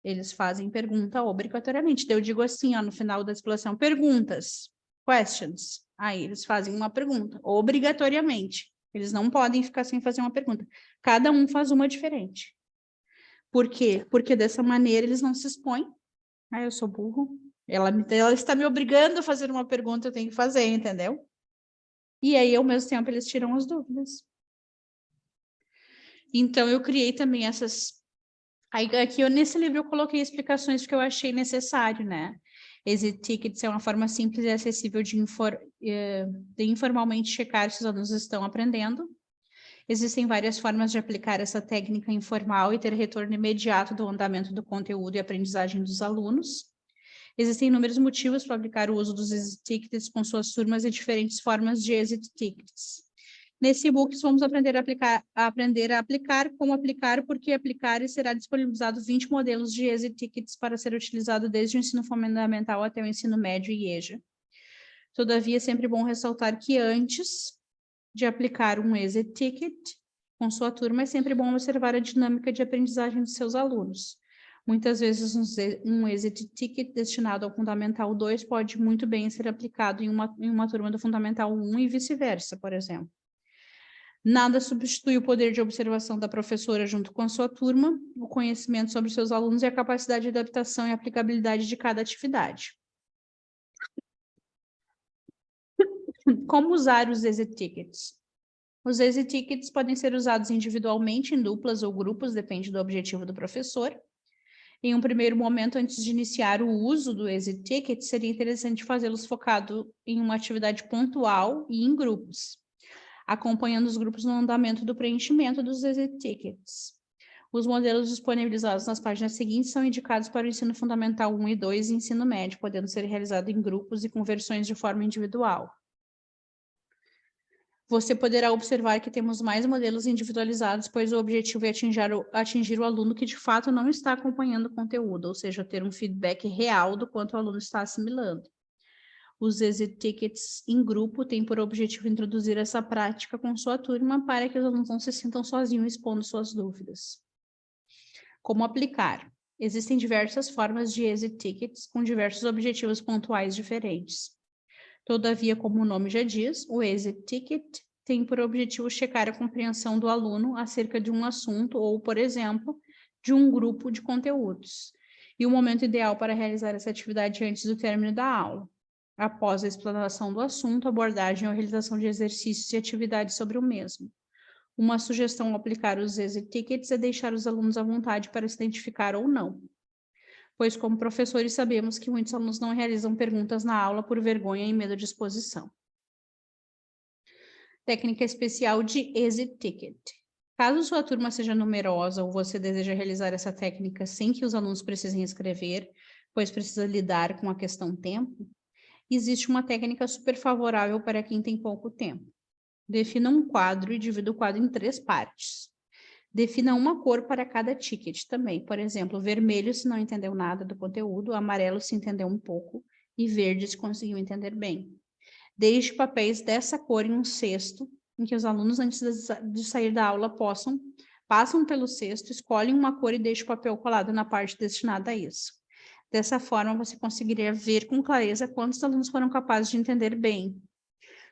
Eles fazem pergunta obrigatoriamente. Então, eu digo assim, ó, no final da explicação, perguntas, questions. Aí eles fazem uma pergunta, obrigatoriamente. Eles não podem ficar sem fazer uma pergunta. Cada um faz uma diferente. Por quê? Porque dessa maneira eles não se expõem. Eu sou burro. Ela está me obrigando a fazer uma pergunta, eu tenho que fazer, entendeu? E aí, ao mesmo tempo, eles tiram as dúvidas. Então, eu criei também essas... Aí, aqui, nesse livro, eu coloquei explicações que eu achei necessário, né? Exit Tickets é uma forma simples e acessível de informalmente checar se os alunos estão aprendendo. Existem várias formas de aplicar essa técnica informal e ter retorno imediato do andamento do conteúdo e aprendizagem dos alunos. Existem inúmeros motivos para aplicar o uso dos Exit Tickets com suas turmas e diferentes formas de Exit Tickets. Nesse e-book, vamos aprender a aplicar, como aplicar, por que aplicar, e será disponibilizado 20 modelos de Exit Tickets para ser utilizado desde o ensino fundamental até o ensino médio e EJA. Todavia, é sempre bom ressaltar que antes de aplicar um Exit Ticket com sua turma, é sempre bom observar a dinâmica de aprendizagem dos seus alunos. Muitas vezes, um Exit Ticket destinado ao Fundamental 2 pode muito bem ser aplicado em uma turma do Fundamental 1 e vice-versa, por exemplo. Nada substitui o poder de observação da professora junto com a sua turma, o conhecimento sobre seus alunos e a capacidade de adaptação e aplicabilidade de cada atividade. Como usar os Exit Tickets? Os Exit Tickets podem ser usados individualmente, em duplas ou grupos, depende do objetivo do professor. Em um primeiro momento, antes de iniciar o uso do Exit Ticket, seria interessante fazê-los focado em uma atividade pontual e em grupos, acompanhando os grupos no andamento do preenchimento dos Exit Tickets. Os modelos disponibilizados nas páginas seguintes são indicados para o ensino fundamental 1 e 2 e ensino médio, podendo ser realizado em grupos e com versões de forma individual. Você poderá observar que temos mais modelos individualizados, pois o objetivo é atingir o aluno que de fato não está acompanhando o conteúdo, ou seja, ter um feedback real do quanto o aluno está assimilando. Os Exit Tickets em grupo têm por objetivo introduzir essa prática com sua turma para que os alunos não se sintam sozinhos expondo suas dúvidas. Como aplicar? Existem diversas formas de Exit Tickets com diversos objetivos pontuais diferentes. Todavia, como o nome já diz, o Exit Ticket tem por objetivo checar a compreensão do aluno acerca de um assunto ou, por exemplo, de um grupo de conteúdos, e o momento ideal para realizar essa atividade antes do término da aula. Após a explanação do assunto, abordagem ou realização de exercícios e atividades sobre o mesmo. Uma sugestão ao aplicar os exit tickets é deixar os alunos à vontade para se identificar ou não, pois como professores sabemos que muitos alunos não realizam perguntas na aula por vergonha e medo de exposição. Técnica especial de exit ticket. Caso sua turma seja numerosa ou você deseja realizar essa técnica sem que os alunos precisem escrever, pois precisa lidar com a questão tempo, existe uma técnica super favorável para quem tem pouco tempo. Defina um quadro e divida o quadro em 3 partes. Defina uma cor para cada ticket também. Por exemplo, vermelho se não entendeu nada do conteúdo, amarelo se entendeu um pouco e verde se conseguiu entender bem. Deixe papéis dessa cor em um cesto, em que os alunos, antes de sair da aula, passam pelo cesto, escolhem uma cor e deixem o papel colado na parte destinada a isso. Dessa forma, você conseguiria ver com clareza quantos alunos foram capazes de entender bem,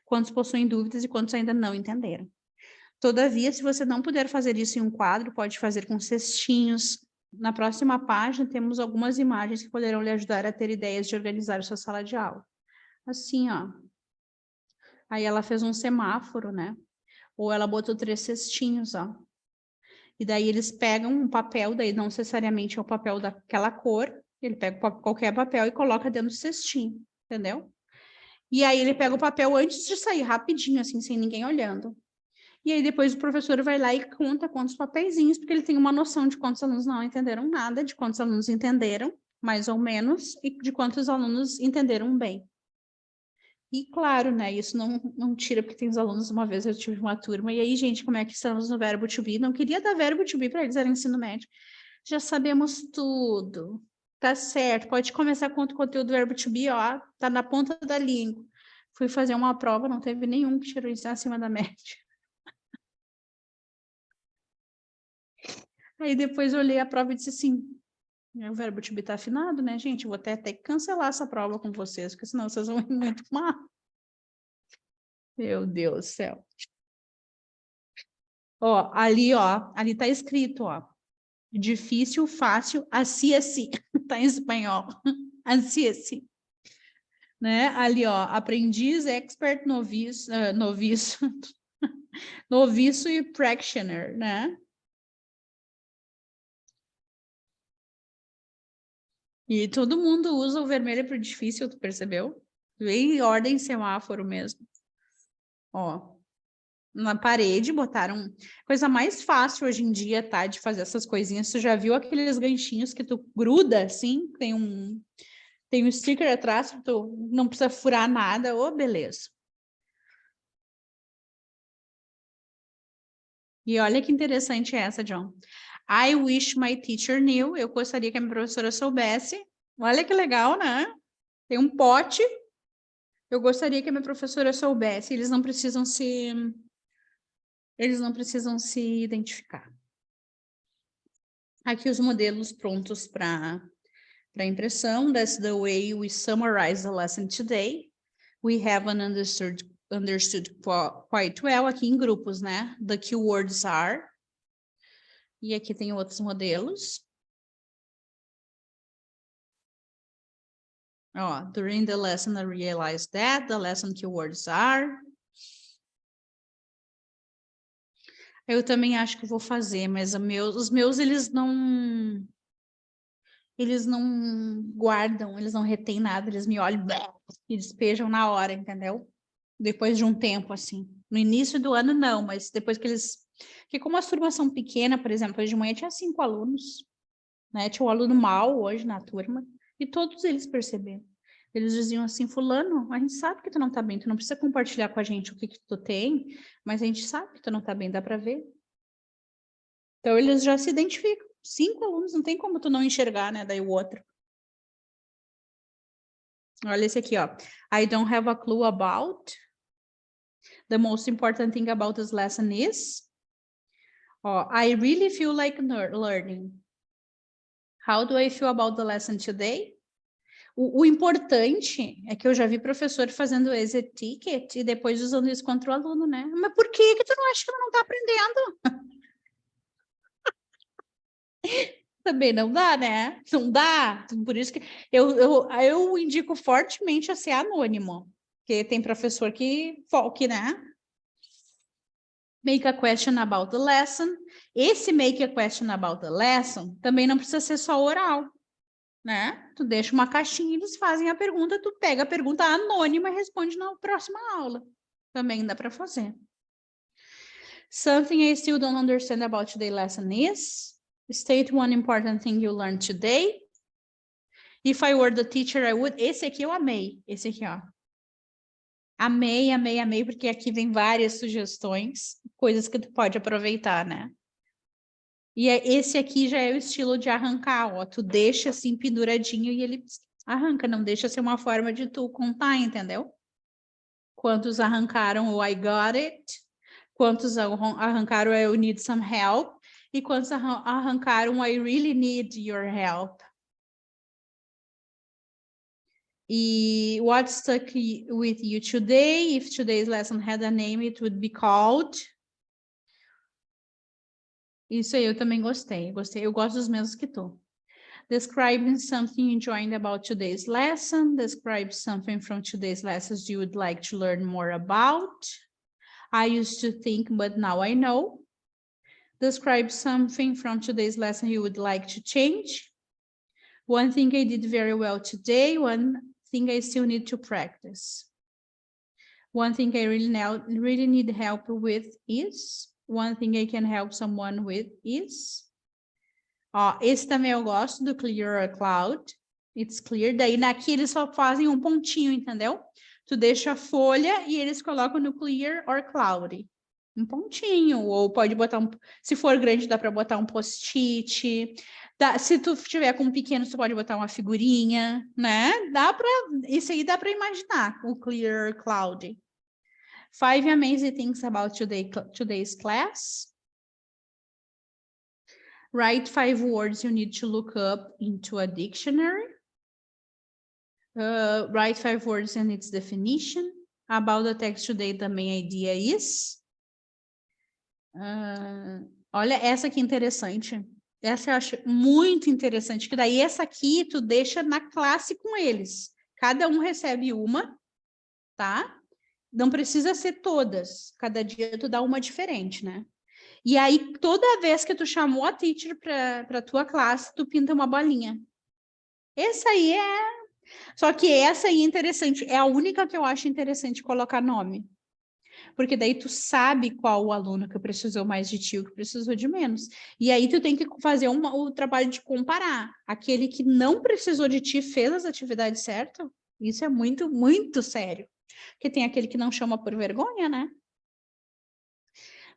quantos possuem dúvidas e quantos ainda não entenderam. Todavia, se você não puder fazer isso em um quadro, pode fazer com cestinhos. Na próxima página, temos algumas imagens que poderão lhe ajudar a ter ideias de organizar a sua sala de aula. Assim, ó. Aí ela fez um semáforo, né? Ou ela botou 3 cestinhos, ó. E daí eles pegam um papel, daí não necessariamente é o papel daquela cor, ele pega qualquer papel e coloca dentro do cestinho, entendeu? E aí ele pega o papel antes de sair, rapidinho, assim, sem ninguém olhando. E aí depois o professor vai lá e conta quantos papeizinhos, porque ele tem uma noção de quantos alunos não entenderam nada, de quantos alunos entenderam, mais ou menos, e de quantos alunos entenderam bem. E claro, né, isso não tira, porque tem os alunos, uma vez eu tive uma turma, e aí, gente, como é que estamos no verbo to be? Não queria dar verbo to be para eles, era ensino médio. Já sabemos tudo, tá certo, pode começar com o conteúdo do verbo to be, ó, tá na ponta da língua. Fui fazer uma prova, não teve nenhum que tirou isso acima da média. Aí depois eu olhei a prova e disse assim, o verbo to be tá afinado, né, gente? Eu vou até ter que cancelar essa prova com vocês, porque senão vocês vão ir muito mal. Meu Deus do céu. Ó, ali tá escrito, ó. Difícil, fácil, assim, assim. Tá em espanhol. Assim, assim. Né? Ali, ó, aprendiz, expert, noviço, noviço e practitioner, né? E todo mundo usa o vermelho para o difícil, tu percebeu? Veio em ordem semáforo mesmo. Ó, na parede botaram... Coisa mais fácil hoje em dia, tá? De fazer essas coisinhas. Tu já viu aqueles ganchinhos que tu gruda, assim? Tem um sticker atrás, tu não precisa furar nada. Ô, beleza. E olha que interessante essa, John. I wish my teacher knew. Eu gostaria que a minha professora soubesse. Olha que legal, né? Tem um pote. Eu gostaria que a minha professora soubesse. Eles não precisam se identificar. Aqui os modelos prontos para impressão. That's the way we summarize the lesson today. We haven't understood quite well. Aqui em grupos, né? The keywords are. E aqui tem outros modelos. Ó, during the lesson I realized that the lesson keywords are. Eu também acho que vou fazer, mas os meus eles não guardam, eles não retêm nada, eles me olham e despejam na hora, entendeu? Depois de um tempo, assim. No início do ano, não, mas depois que eles... Porque como as turmas são pequenas, por exemplo, hoje de manhã tinha 5 alunos, né? Tinha um aluno mau hoje na turma, e todos eles perceberam. Eles diziam assim, fulano, a gente sabe que tu não tá bem, tu não precisa compartilhar com a gente o que tu tem, mas a gente sabe que tu não tá bem, dá para ver. Então, eles já se identificam. 5 alunos, não tem como tu não enxergar, né? Daí o outro. Olha esse aqui, ó. I don't have a clue about. The most important thing about this lesson is. Ó, I really feel like learning. How do I feel about the lesson today? O importante é que eu já vi professor fazendo exit ticket e depois usando isso contra o aluno, né? Mas por que tu não acha que ele não tá aprendendo? Também não dá, né? Não dá. Por isso que eu indico fortemente a ser anônimo. Porque tem professor que, né? Make a question about the lesson. Esse make a question about the lesson também não precisa ser só oral, né? Tu deixa uma caixinha e eles fazem a pergunta, tu pega a pergunta anônima e responde na próxima aula. Também dá para fazer. Something I still don't understand about today's lesson is, state one important thing you learned today. If I were the teacher, I would. Esse aqui eu amei. Esse aqui, ó. Amei, amei, amei, porque aqui vem várias sugestões, coisas que tu pode aproveitar, né? E esse aqui já é o estilo de arrancar, ó. Tu deixa assim penduradinho e ele arranca, não deixa ser uma forma de tu contar, entendeu? Quantos arrancaram o I got it? Quantos arrancaram I need some help? E quantos arrancaram I really need your help? E what stuck with you today? If today's lesson had a name, it would be called. Isso aí eu também gostei. Eu gosto dos mesmos que tu. Describing something you enjoyed about today's lesson. Describe something from today's lessons you would like to learn more about. I used to think, but now I know. Describe something from today's lesson you would like to change. One thing I did very well today. One thing I still need to practice. One thing I really need help with is. One thing I can help someone with is. Ó, esse também eu gosto do clear a cloud. It's clear. Daí naqui eles só fazem um pontinho, entendeu? Tu deixa a folha e eles colocam no clear or cloudy. Um pontinho. Ou pode botar se for grande, dá para botar um post-it. Se tu tiver com um pequeno, tu pode botar uma figurinha, né? Isso aí dá para imaginar, o clear cloud. 5 amazing things about today's class. Write 5 words you need to look up into a dictionary. Write 5 words and its definition. About the text today, the main idea is. Olha, essa aqui é interessante. Essa eu acho muito interessante, que daí essa aqui tu deixa na classe com eles. Cada um recebe uma, tá? Não precisa ser todas. Cada dia tu dá uma diferente, né? E aí, toda vez que tu chamou a teacher para tua classe, tu pinta uma bolinha. Essa aí é... Só que essa aí é interessante. É a única que eu acho interessante colocar nome. Porque daí tu sabe qual o aluno que precisou mais de ti, o que precisou de menos. E aí tu tem que fazer o trabalho de comparar. Aquele que não precisou de ti fez as atividades certas. Isso é muito, muito sério. Porque tem aquele que não chama por vergonha, né?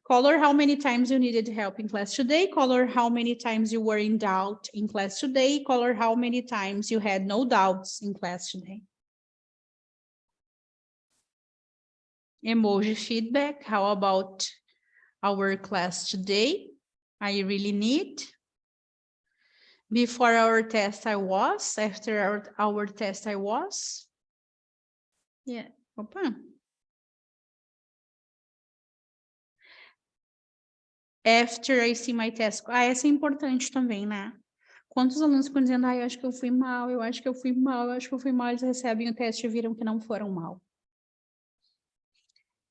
Color how many times you needed help in class today. Color how many times you were in doubt in class today. Color how many times you had no doubts in class today. Emoji feedback. How about our class today? I really need. Before our test, I was. After our test, I was. Yeah. Opa. After I see my test. Essa é importante também, né? Quantos alunos ficam dizendo, eu acho que eu fui mal, eu acho que eu fui mal, eu acho que eu fui mal, eles recebem o teste e viram que não foram mal.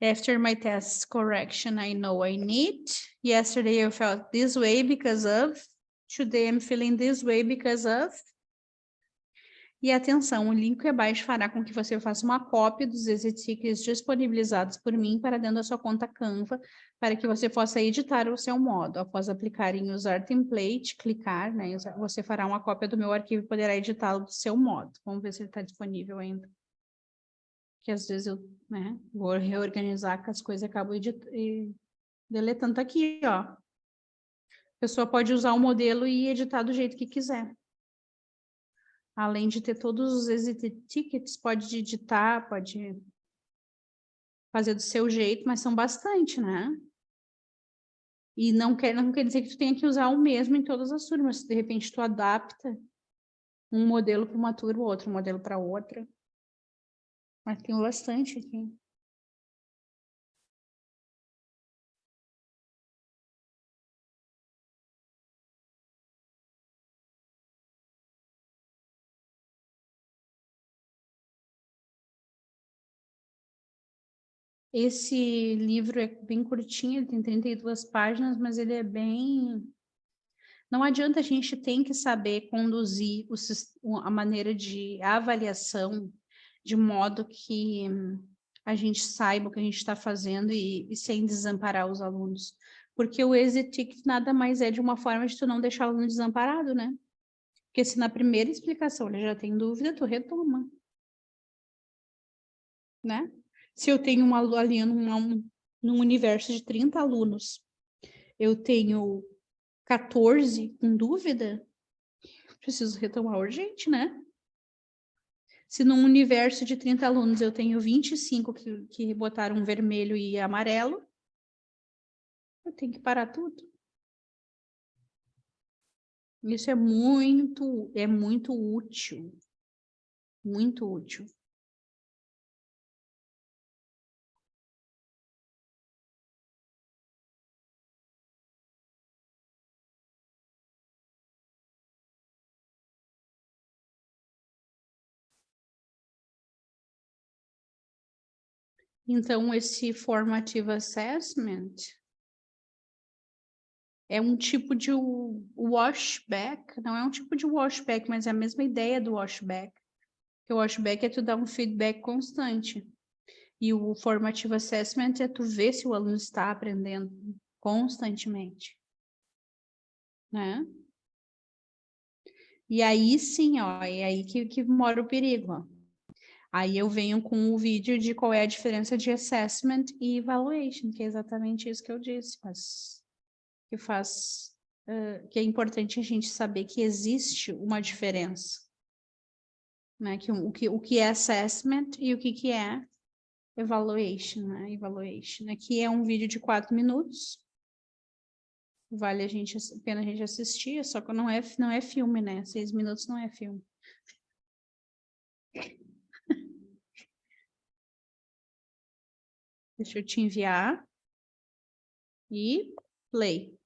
After my test correction, I know I need. Yesterday I felt this way because of. Today I'm feeling this way because of. E atenção, o link abaixo fará com que você faça uma cópia dos exercícios disponibilizados por mim para dentro da sua conta Canva, para que você possa editar o seu modo. Após aplicar em usar template, clicar, né, você fará uma cópia do meu arquivo e poderá editá-lo do seu modo. Vamos ver se ele está disponível ainda. Que às vezes eu, né, vou reorganizar que as coisas acabam deletando aqui, ó. A pessoa pode usar o modelo e editar do jeito que quiser. Além de ter todos os exit tickets, pode digitar, pode fazer do seu jeito, mas são bastante, né? E não quer dizer que tu tenha que usar o mesmo em todas as turmas. Se de repente tu adapta um modelo para uma turma, outro modelo para outra. Mas tem bastante aqui. Esse livro é bem curtinho, ele tem 32 páginas, mas ele é bem... Não adianta, a gente tem que saber conduzir a maneira de avaliação de modo que a gente saiba o que a gente está fazendo e sem desamparar os alunos. Porque o exit ticket nada mais é de uma forma de tu não deixar o aluno desamparado, né? Porque se na primeira explicação ele já tem dúvida, tu retoma. Né? Se eu tenho uma ali num universo de 30 alunos, eu tenho 14 com dúvida, preciso retomar urgente, né? Se num universo de 30 alunos eu tenho 25 que botaram vermelho e amarelo, eu tenho que parar tudo. Isso é muito útil. Muito útil. Então, esse formative assessment é um tipo de washback, não é um tipo de washback, mas é a mesma ideia do washback. O washback é tu dar um feedback constante. E o formative assessment é tu ver se o aluno está aprendendo constantemente. Né? E aí sim, ó, é aí que mora o perigo, ó. Aí eu venho com o vídeo de qual é a diferença de assessment e evaluation, que é exatamente isso que eu disse, mas que é importante a gente saber que existe uma diferença, né? O que é assessment e o que é evaluation, né? Evaluation. Aqui é um vídeo de 4 minutos, vale a pena a gente assistir, só que não é filme, né? 6 minutos não é filme. Deixa eu te enviar. E play.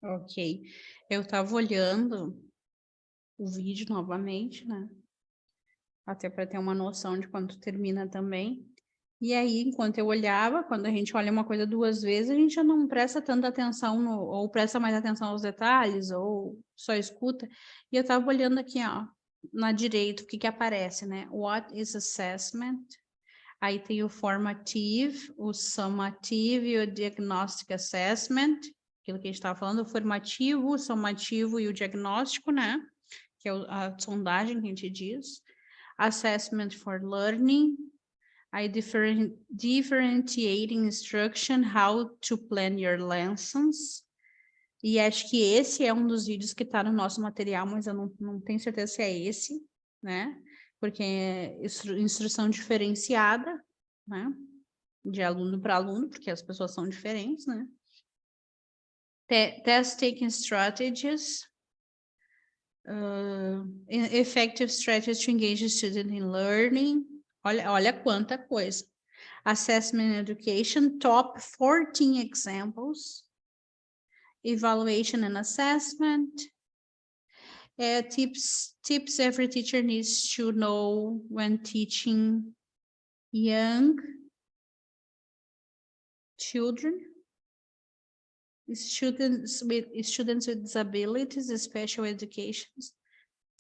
Ok. Eu estava olhando o vídeo novamente, né? Até para ter uma noção de quando termina também. E aí, enquanto eu olhava, quando a gente olha uma coisa 2 vezes, a gente já não presta tanta atenção ou presta mais atenção aos detalhes, ou só escuta. E eu estava olhando aqui, ó, na direita, o que que aparece, né? What is assessment? Aí tem o formative, o summative e o diagnostic assessment, aquilo que a gente estava falando, o formativo, o somativo e o diagnóstico, né? Que é a sondagem que a gente diz. Assessment for learning, aí differentiating instruction, how to plan your lessons. E acho que esse é um dos vídeos que está no nosso material, mas eu não tenho certeza se é esse, né? Porque é instrução diferenciada, né? De aluno para aluno, porque as pessoas são diferentes, né? Test taking strategies. Effective strategies to engage the student in learning. Olha quanta coisa. Assessment education, top 14 examples. Evaluation and assessment. Tips every teacher needs to know when teaching young children. Students with disabilities, special education,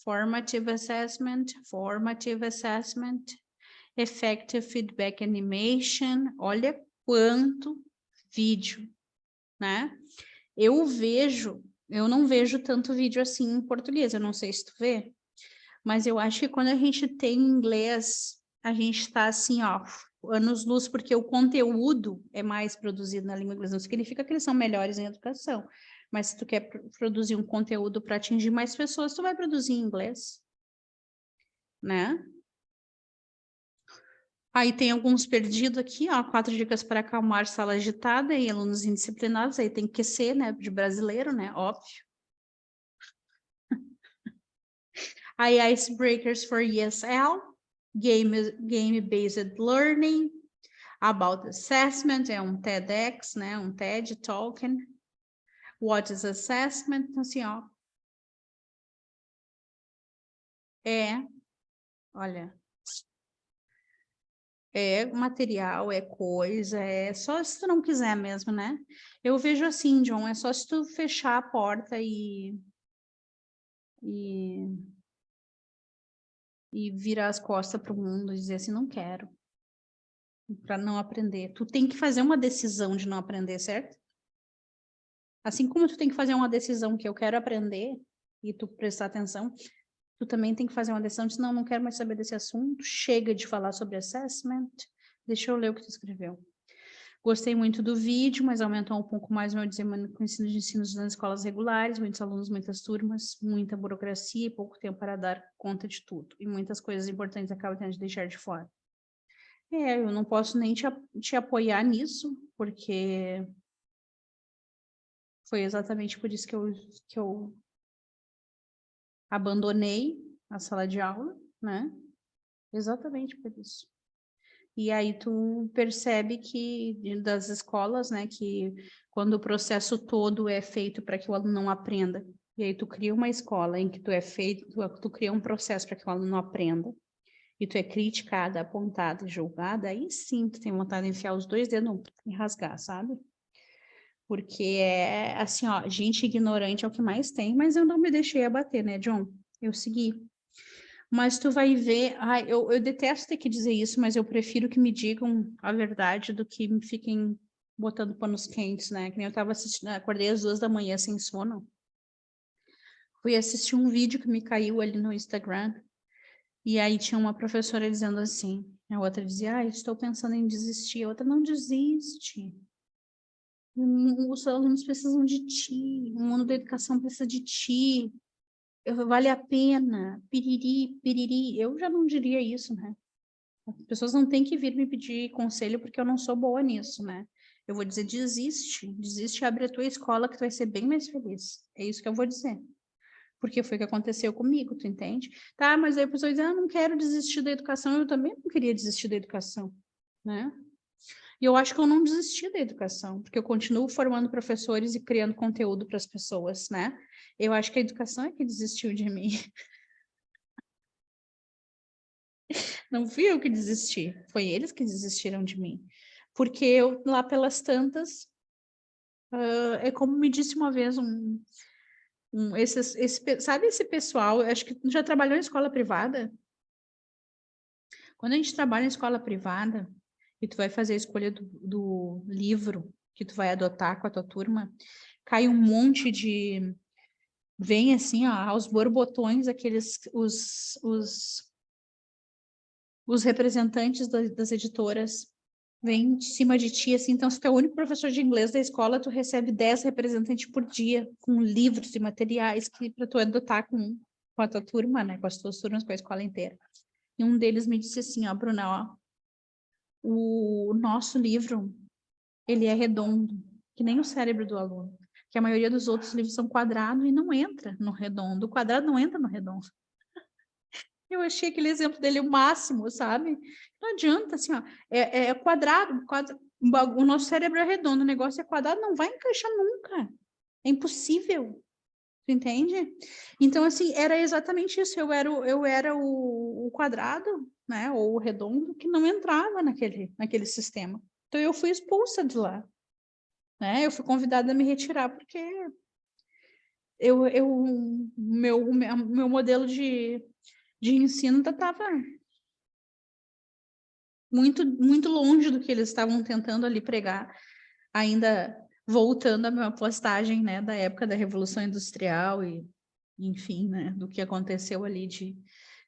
formative assessment, effective feedback animation. Olha quanto vídeo, né? Eu não vejo tanto vídeo assim em português, eu não sei se tu vê, mas eu acho que quando a gente tem inglês, a gente tá assim, ó, anos-luz, porque o conteúdo é mais produzido na língua inglesa. Não significa que eles são melhores em educação, mas se tu quer produzir um conteúdo para atingir mais pessoas, tu vai produzir em inglês, né? Aí tem alguns perdidos aqui, ó, 4 dicas para acalmar sala agitada e alunos indisciplinados, aí tem que ser, né, de brasileiro, né, óbvio. Aí icebreakers for ESL, game-based learning, about assessment, é um TEDx, né, um TED Talking. What is assessment? Assim, ó. Olha, é material, é coisa, é só se tu não quiser mesmo, né? Eu vejo assim, John, é só se tu fechar a porta e virar as costas para o mundo e dizer assim, não quero, para não aprender. Tu tem que fazer uma decisão de não aprender, certo? Assim como tu tem que fazer uma decisão que eu quero aprender e tu prestar atenção, tu também tem que fazer uma decisão de não quero mais saber desse assunto, chega de falar sobre assessment, deixa eu ler o que tu escreveu. Gostei muito do vídeo, mas aumentou um pouco mais o meu desempenho com o ensino de ensino nas escolas regulares, muitos alunos, muitas turmas, muita burocracia e pouco tempo para dar conta de tudo. E muitas coisas importantes acabam tendo de deixar de fora. Eu não posso nem te apoiar nisso, porque foi exatamente por isso que eu abandonei a sala de aula, né? Exatamente por isso. E aí tu percebe que das escolas, né, que quando o processo todo é feito para que o aluno não aprenda, e aí tu cria uma escola em que tu cria um processo para que o aluno não aprenda, e tu é criticada, apontada, julgada, aí sim tu tem vontade de enfiar os 2 dedos e rasgar, sabe? Porque é assim, ó, gente ignorante é o que mais tem, mas eu não me deixei abater, né, John? Eu segui. Mas tu vai ver, eu detesto ter que dizer isso, mas eu prefiro que me digam a verdade do que me fiquem botando panos quentes, né? Que nem eu tava assistindo, acordei às 2 da manhã sem sono. Fui assistir um vídeo que me caiu ali no Instagram, e aí tinha uma professora dizendo assim, a outra dizia, estou pensando em desistir, a outra não desiste. Os alunos precisam de ti, o mundo da educação precisa de ti, vale a pena, piriri, piriri. Eu já não diria isso, né? As pessoas não têm que vir me pedir conselho porque eu não sou boa nisso, né? Eu vou dizer, desiste e abre a tua escola que tu vai ser bem mais feliz. É isso que eu vou dizer. Porque foi o que aconteceu comigo, tu entende? Tá, mas aí a pessoa diz, não quero desistir da educação, eu também não queria desistir da educação, né? E eu acho que eu não desisti da educação, porque eu continuo formando professores e criando conteúdo para as pessoas, né? Eu acho que a educação é que desistiu de mim. Não fui eu que desisti, foi eles que desistiram de mim. Porque eu, lá pelas tantas, é como me disse uma vez sabe esse pessoal, eu acho que já trabalhou em escola privada? Quando a gente trabalha em escola privada, e tu vai fazer a escolha do livro que tu vai adotar com a tua turma, cai um monte de... Vem assim, ó, aos borbotões, os representantes das editoras vêm de cima de ti, assim, então se tu é o único professor de inglês da escola, tu recebe 10 representantes por dia, com livros e materiais para tu adotar com a tua turma, né, com as tuas turmas, com a escola inteira. E um deles me disse assim, ó, Bruna, ó, o nosso livro, ele é redondo, que nem o cérebro do aluno, que a maioria dos outros livros são quadrados e não entra no redondo, o quadrado não entra no redondo. Eu achei aquele exemplo dele o máximo, sabe? Não adianta, assim, ó, é quadrado, o nosso cérebro é redondo, o negócio é quadrado, não vai encaixar nunca. É impossível. Tu entende? Então, assim, era exatamente isso. Eu era o quadrado, né, ou o redondo, que não entrava naquele sistema. Então, eu fui expulsa de lá. Né? Eu fui convidada a me retirar, porque meu modelo de ensino estava muito longe do que eles estavam tentando ali pregar, ainda voltando à minha postagem, né, da época da Revolução Industrial e, enfim, né, do que aconteceu ali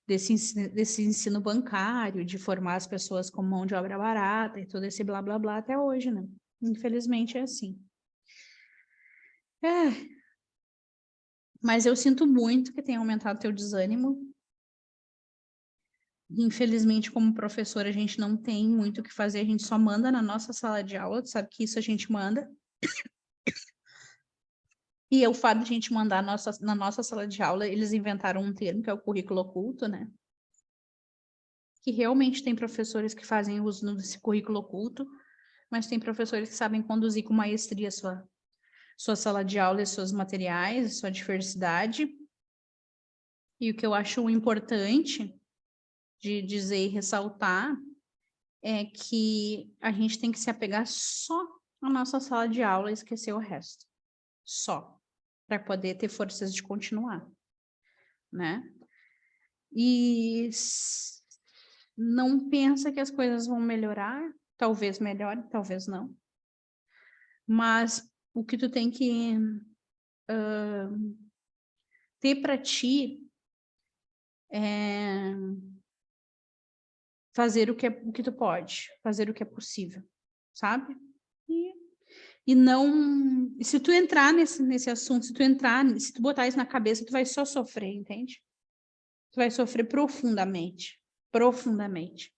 desse ensino bancário, de formar as pessoas com mão de obra barata e todo esse blá, blá, blá até hoje, né? Infelizmente é assim. Mas eu sinto muito que tenha aumentado teu desânimo. Infelizmente, como professora, a gente não tem muito o que fazer, a gente só manda na nossa sala de aula, tu sabe que isso a gente manda. E o fato de a gente mandar na nossa sala de aula, eles inventaram um termo, que é o currículo oculto, né? Que realmente tem professores que fazem uso desse currículo oculto, mas tem professores que sabem conduzir com maestria sua sala de aula e seus materiais, sua diversidade. E o que eu acho importante de dizer e ressaltar é que a gente tem que se apegar só à nossa sala de aula e esquecer o resto. Só. Para poder ter forças de continuar. Né? E não pensa que as coisas vão melhorar. Talvez melhore, talvez não. Mas o que tu tem que ter para ti é fazer o que tu pode, fazer o que é possível, sabe? E não... Se tu entrar nesse assunto, se tu botar isso na cabeça, tu vai só sofrer, entende? Tu vai sofrer profundamente, profundamente.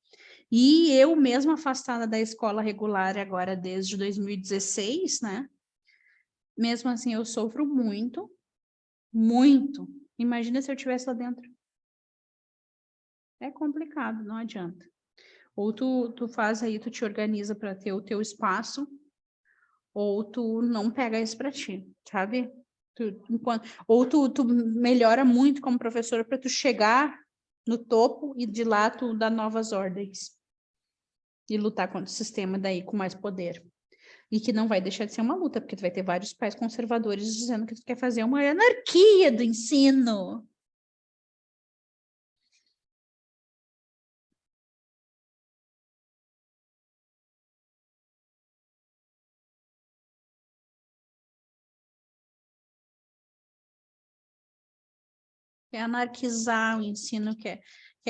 E eu mesma afastada da escola regular agora desde 2016, né? Mesmo assim, eu sofro muito, muito. Imagina se eu estivesse lá dentro. É complicado, não adianta. Ou tu faz aí, tu te organiza para ter o teu espaço, ou tu não pega isso para ti, sabe? Ou tu melhora muito como professora para tu chegar no topo e de lá tu dá novas ordens. E lutar contra o sistema daí com mais poder. E que não vai deixar de ser uma luta, porque tu vai ter vários pais conservadores dizendo que tu quer fazer uma anarquia do ensino. Quer anarquizar o ensino, quer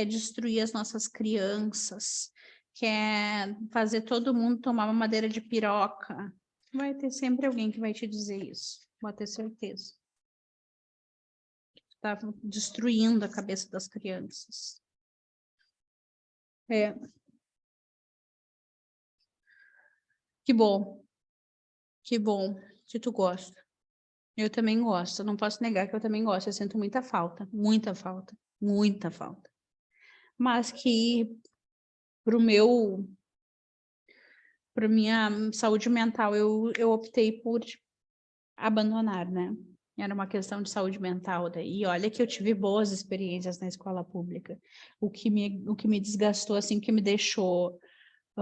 destruir as nossas crianças, quer fazer todo mundo tomar uma madeira de piroca. Vai ter sempre alguém que vai te dizer isso, pode ter certeza. Está destruindo a cabeça das crianças. Que bom que tu gosta. Eu também gosto, não posso negar que eu também gosto, eu sinto muita falta, muita falta, muita falta. Mas que pro para minha saúde mental, eu optei por abandonar, né? Era uma questão de saúde mental daí. E olha que eu tive boas experiências na escola pública. O que me desgastou, assim, que me deixou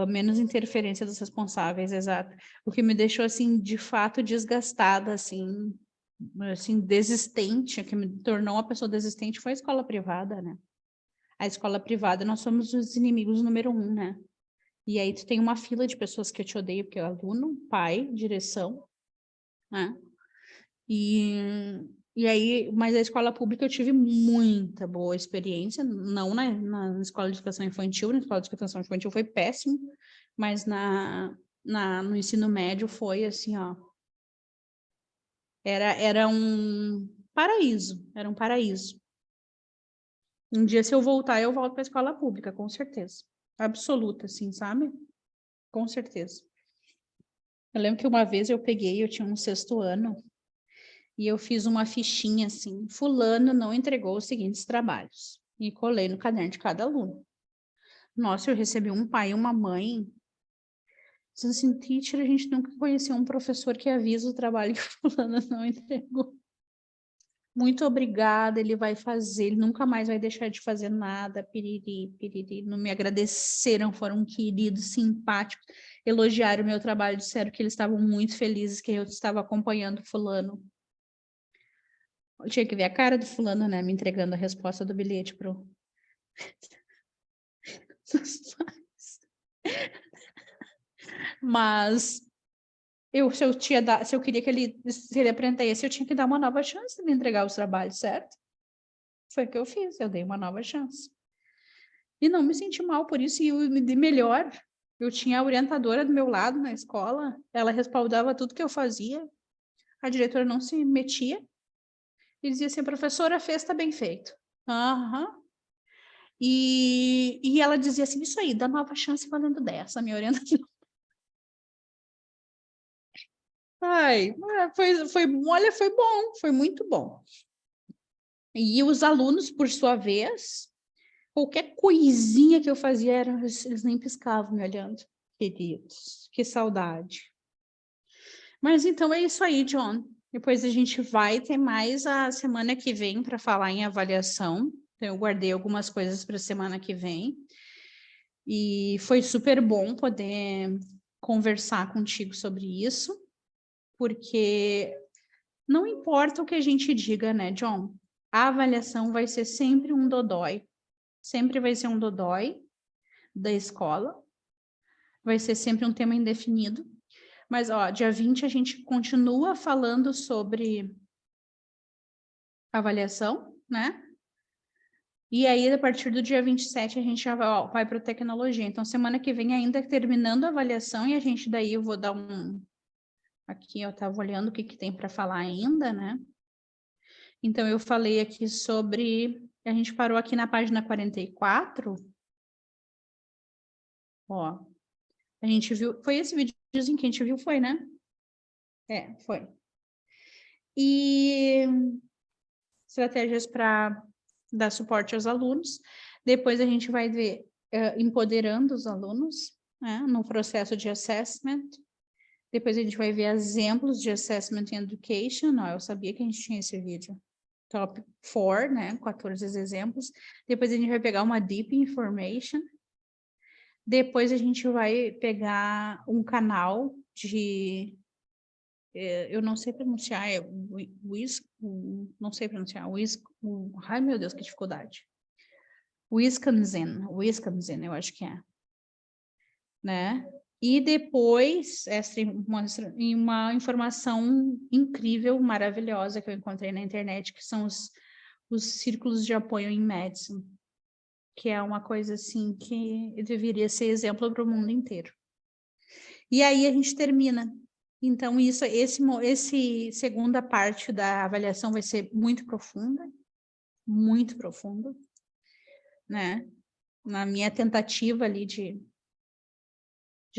menos interferência dos responsáveis, exato. O que me deixou, assim, de fato desgastada, assim, desistente, que me tornou uma pessoa desistente foi a escola privada, né? A escola privada, nós somos os inimigos número 1, né? E aí tu tem uma fila de pessoas que eu te odeio, porque é aluno, pai, direção, né? E aí, mas a escola pública eu tive muita boa experiência, não na escola de educação infantil, na escola de educação infantil foi péssimo, mas no ensino médio foi assim, ó, era um paraíso, era um paraíso. Um dia, se eu voltar, eu volto para a escola pública, com certeza. Absoluta, assim, sabe? Com certeza. Eu lembro que uma vez eu tinha um 6º ano, e eu fiz uma fichinha assim, fulano não entregou os seguintes trabalhos. E colei no caderno de cada aluno. Nossa, eu recebi um pai e uma mãe. Dizendo assim, teacher, a gente nunca conheceu um professor que avisa o trabalho que fulano não entregou. Muito obrigada, ele vai fazer, ele nunca mais vai deixar de fazer nada, piriri, piriri. Não me agradeceram, foram queridos, simpáticos, elogiaram o meu trabalho, disseram que eles estavam muito felizes que eu estava acompanhando fulano. Eu tinha que ver a cara do fulano, né, me entregando a resposta do bilhete pro... Mas se eu queria se ele aprendesse, eu tinha que dar uma nova chance de me entregar os trabalhos, certo? Foi o que eu fiz, eu dei uma nova chance. E não me senti mal por isso, e eu me dei melhor. Eu tinha a orientadora do meu lado na escola, ela respaldava tudo que eu fazia, a diretora não se metia, e dizia assim, professora, fez, tá bem feito. Aham. E ela dizia assim, isso aí, dá nova chance valendo dessa, minha orientadora. Ai, olha, foi bom, foi muito bom. E os alunos, por sua vez, qualquer coisinha que eu fazia, eles nem piscavam me olhando. Queridos, que saudade. Mas então é isso aí, John. Depois a gente vai ter mais a semana que vem para falar em avaliação. Então, eu guardei algumas coisas para a semana que vem. E foi super bom poder conversar contigo sobre isso, porque não importa o que a gente diga, né, John? A avaliação vai ser sempre um dodói. Sempre vai ser um dodói da escola. Vai ser sempre um tema indefinido. Mas, ó, dia 20 a gente continua falando sobre avaliação, né? E aí, a partir do dia 27, a gente já vai para tecnologia. Então, semana que vem, ainda terminando a avaliação, e a gente daí, eu vou dar um... Aqui, eu estava olhando o que tem para falar ainda, né? Então, eu falei aqui sobre... A gente parou aqui na página 44. Ó, a gente viu... Foi esse videozinho que a gente viu, foi, né? É, foi. E estratégias para dar suporte aos alunos. Depois a gente vai ver empoderando os alunos, né, no processo de assessment. Depois a gente vai ver exemplos de assessment in education. Não, eu sabia que a gente tinha esse vídeo. Top 4, né, 14 exemplos. Depois a gente vai pegar uma deep information. Depois a gente vai pegar um canal de... eu não sei pronunciar, não sei pronunciar, ai meu Deus, que dificuldade. Wisconsin, eu acho que é, né? E depois, uma informação incrível, maravilhosa que eu encontrei na internet, que são os círculos de apoio em medicine, que é uma coisa assim que deveria ser exemplo para o mundo inteiro. E aí a gente termina. Então, esse segunda parte da avaliação vai ser muito profunda, né? Na minha tentativa ali de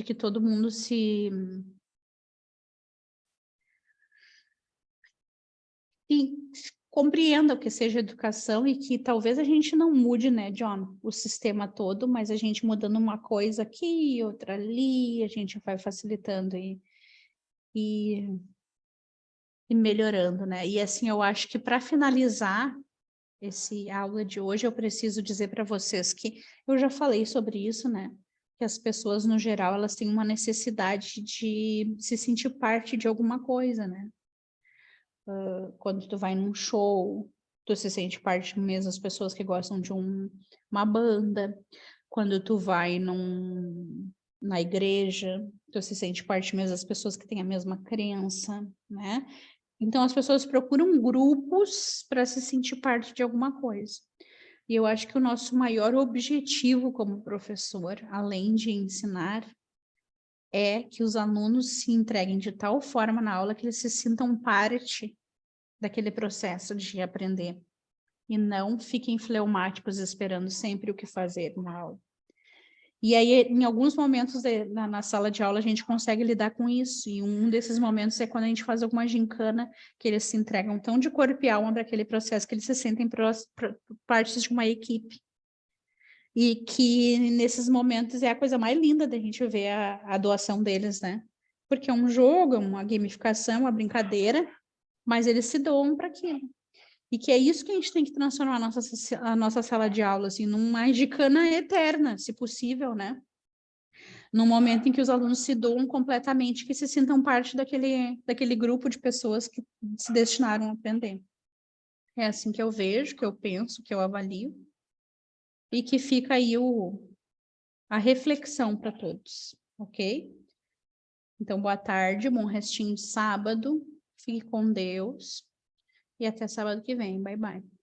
que todo mundo se compreenda o que seja educação e que talvez a gente não mude, né, John, o sistema todo, mas a gente mudando uma coisa aqui, outra ali, a gente vai facilitando e melhorando, né? E assim, eu acho que para finalizar esse aula de hoje, eu preciso dizer para vocês que eu já falei sobre isso, né? Que as pessoas, no geral, elas têm uma necessidade de se sentir parte de alguma coisa, né? Quando tu vai num show, tu se sente parte mesmo das pessoas que gostam de uma banda. Quando tu vai na igreja, tu se sente parte mesmo das pessoas que têm a mesma crença, né? Então, as pessoas procuram grupos para se sentir parte de alguma coisa. E eu acho que o nosso maior objetivo como professor, além de ensinar, é que os alunos se entreguem de tal forma na aula que eles se sintam parte daquele processo de aprender e não fiquem fleumáticos esperando sempre o que fazer na aula. E aí, em alguns momentos na sala de aula, a gente consegue lidar com isso, e um desses momentos é quando a gente faz alguma gincana, que eles se entregam tão de corpo e alma para aquele processo que eles se sentem partes de uma equipe. E que nesses momentos é a coisa mais linda da gente ver a doação deles, né? Porque é um jogo, é uma gamificação, uma brincadeira, mas eles se doam para aquilo. E que é isso que a gente tem que transformar a nossa sala de aula, assim, numa gincana eterna, se possível, né? Num momento em que os alunos se doam completamente, que se sintam parte daquele grupo de pessoas que se destinaram a aprender. É assim que eu vejo, que eu penso, que eu avalio, e que fica aí a reflexão para todos, ok? Então, boa tarde, bom restinho de sábado, fique com Deus, e até sábado que vem. Bye, bye.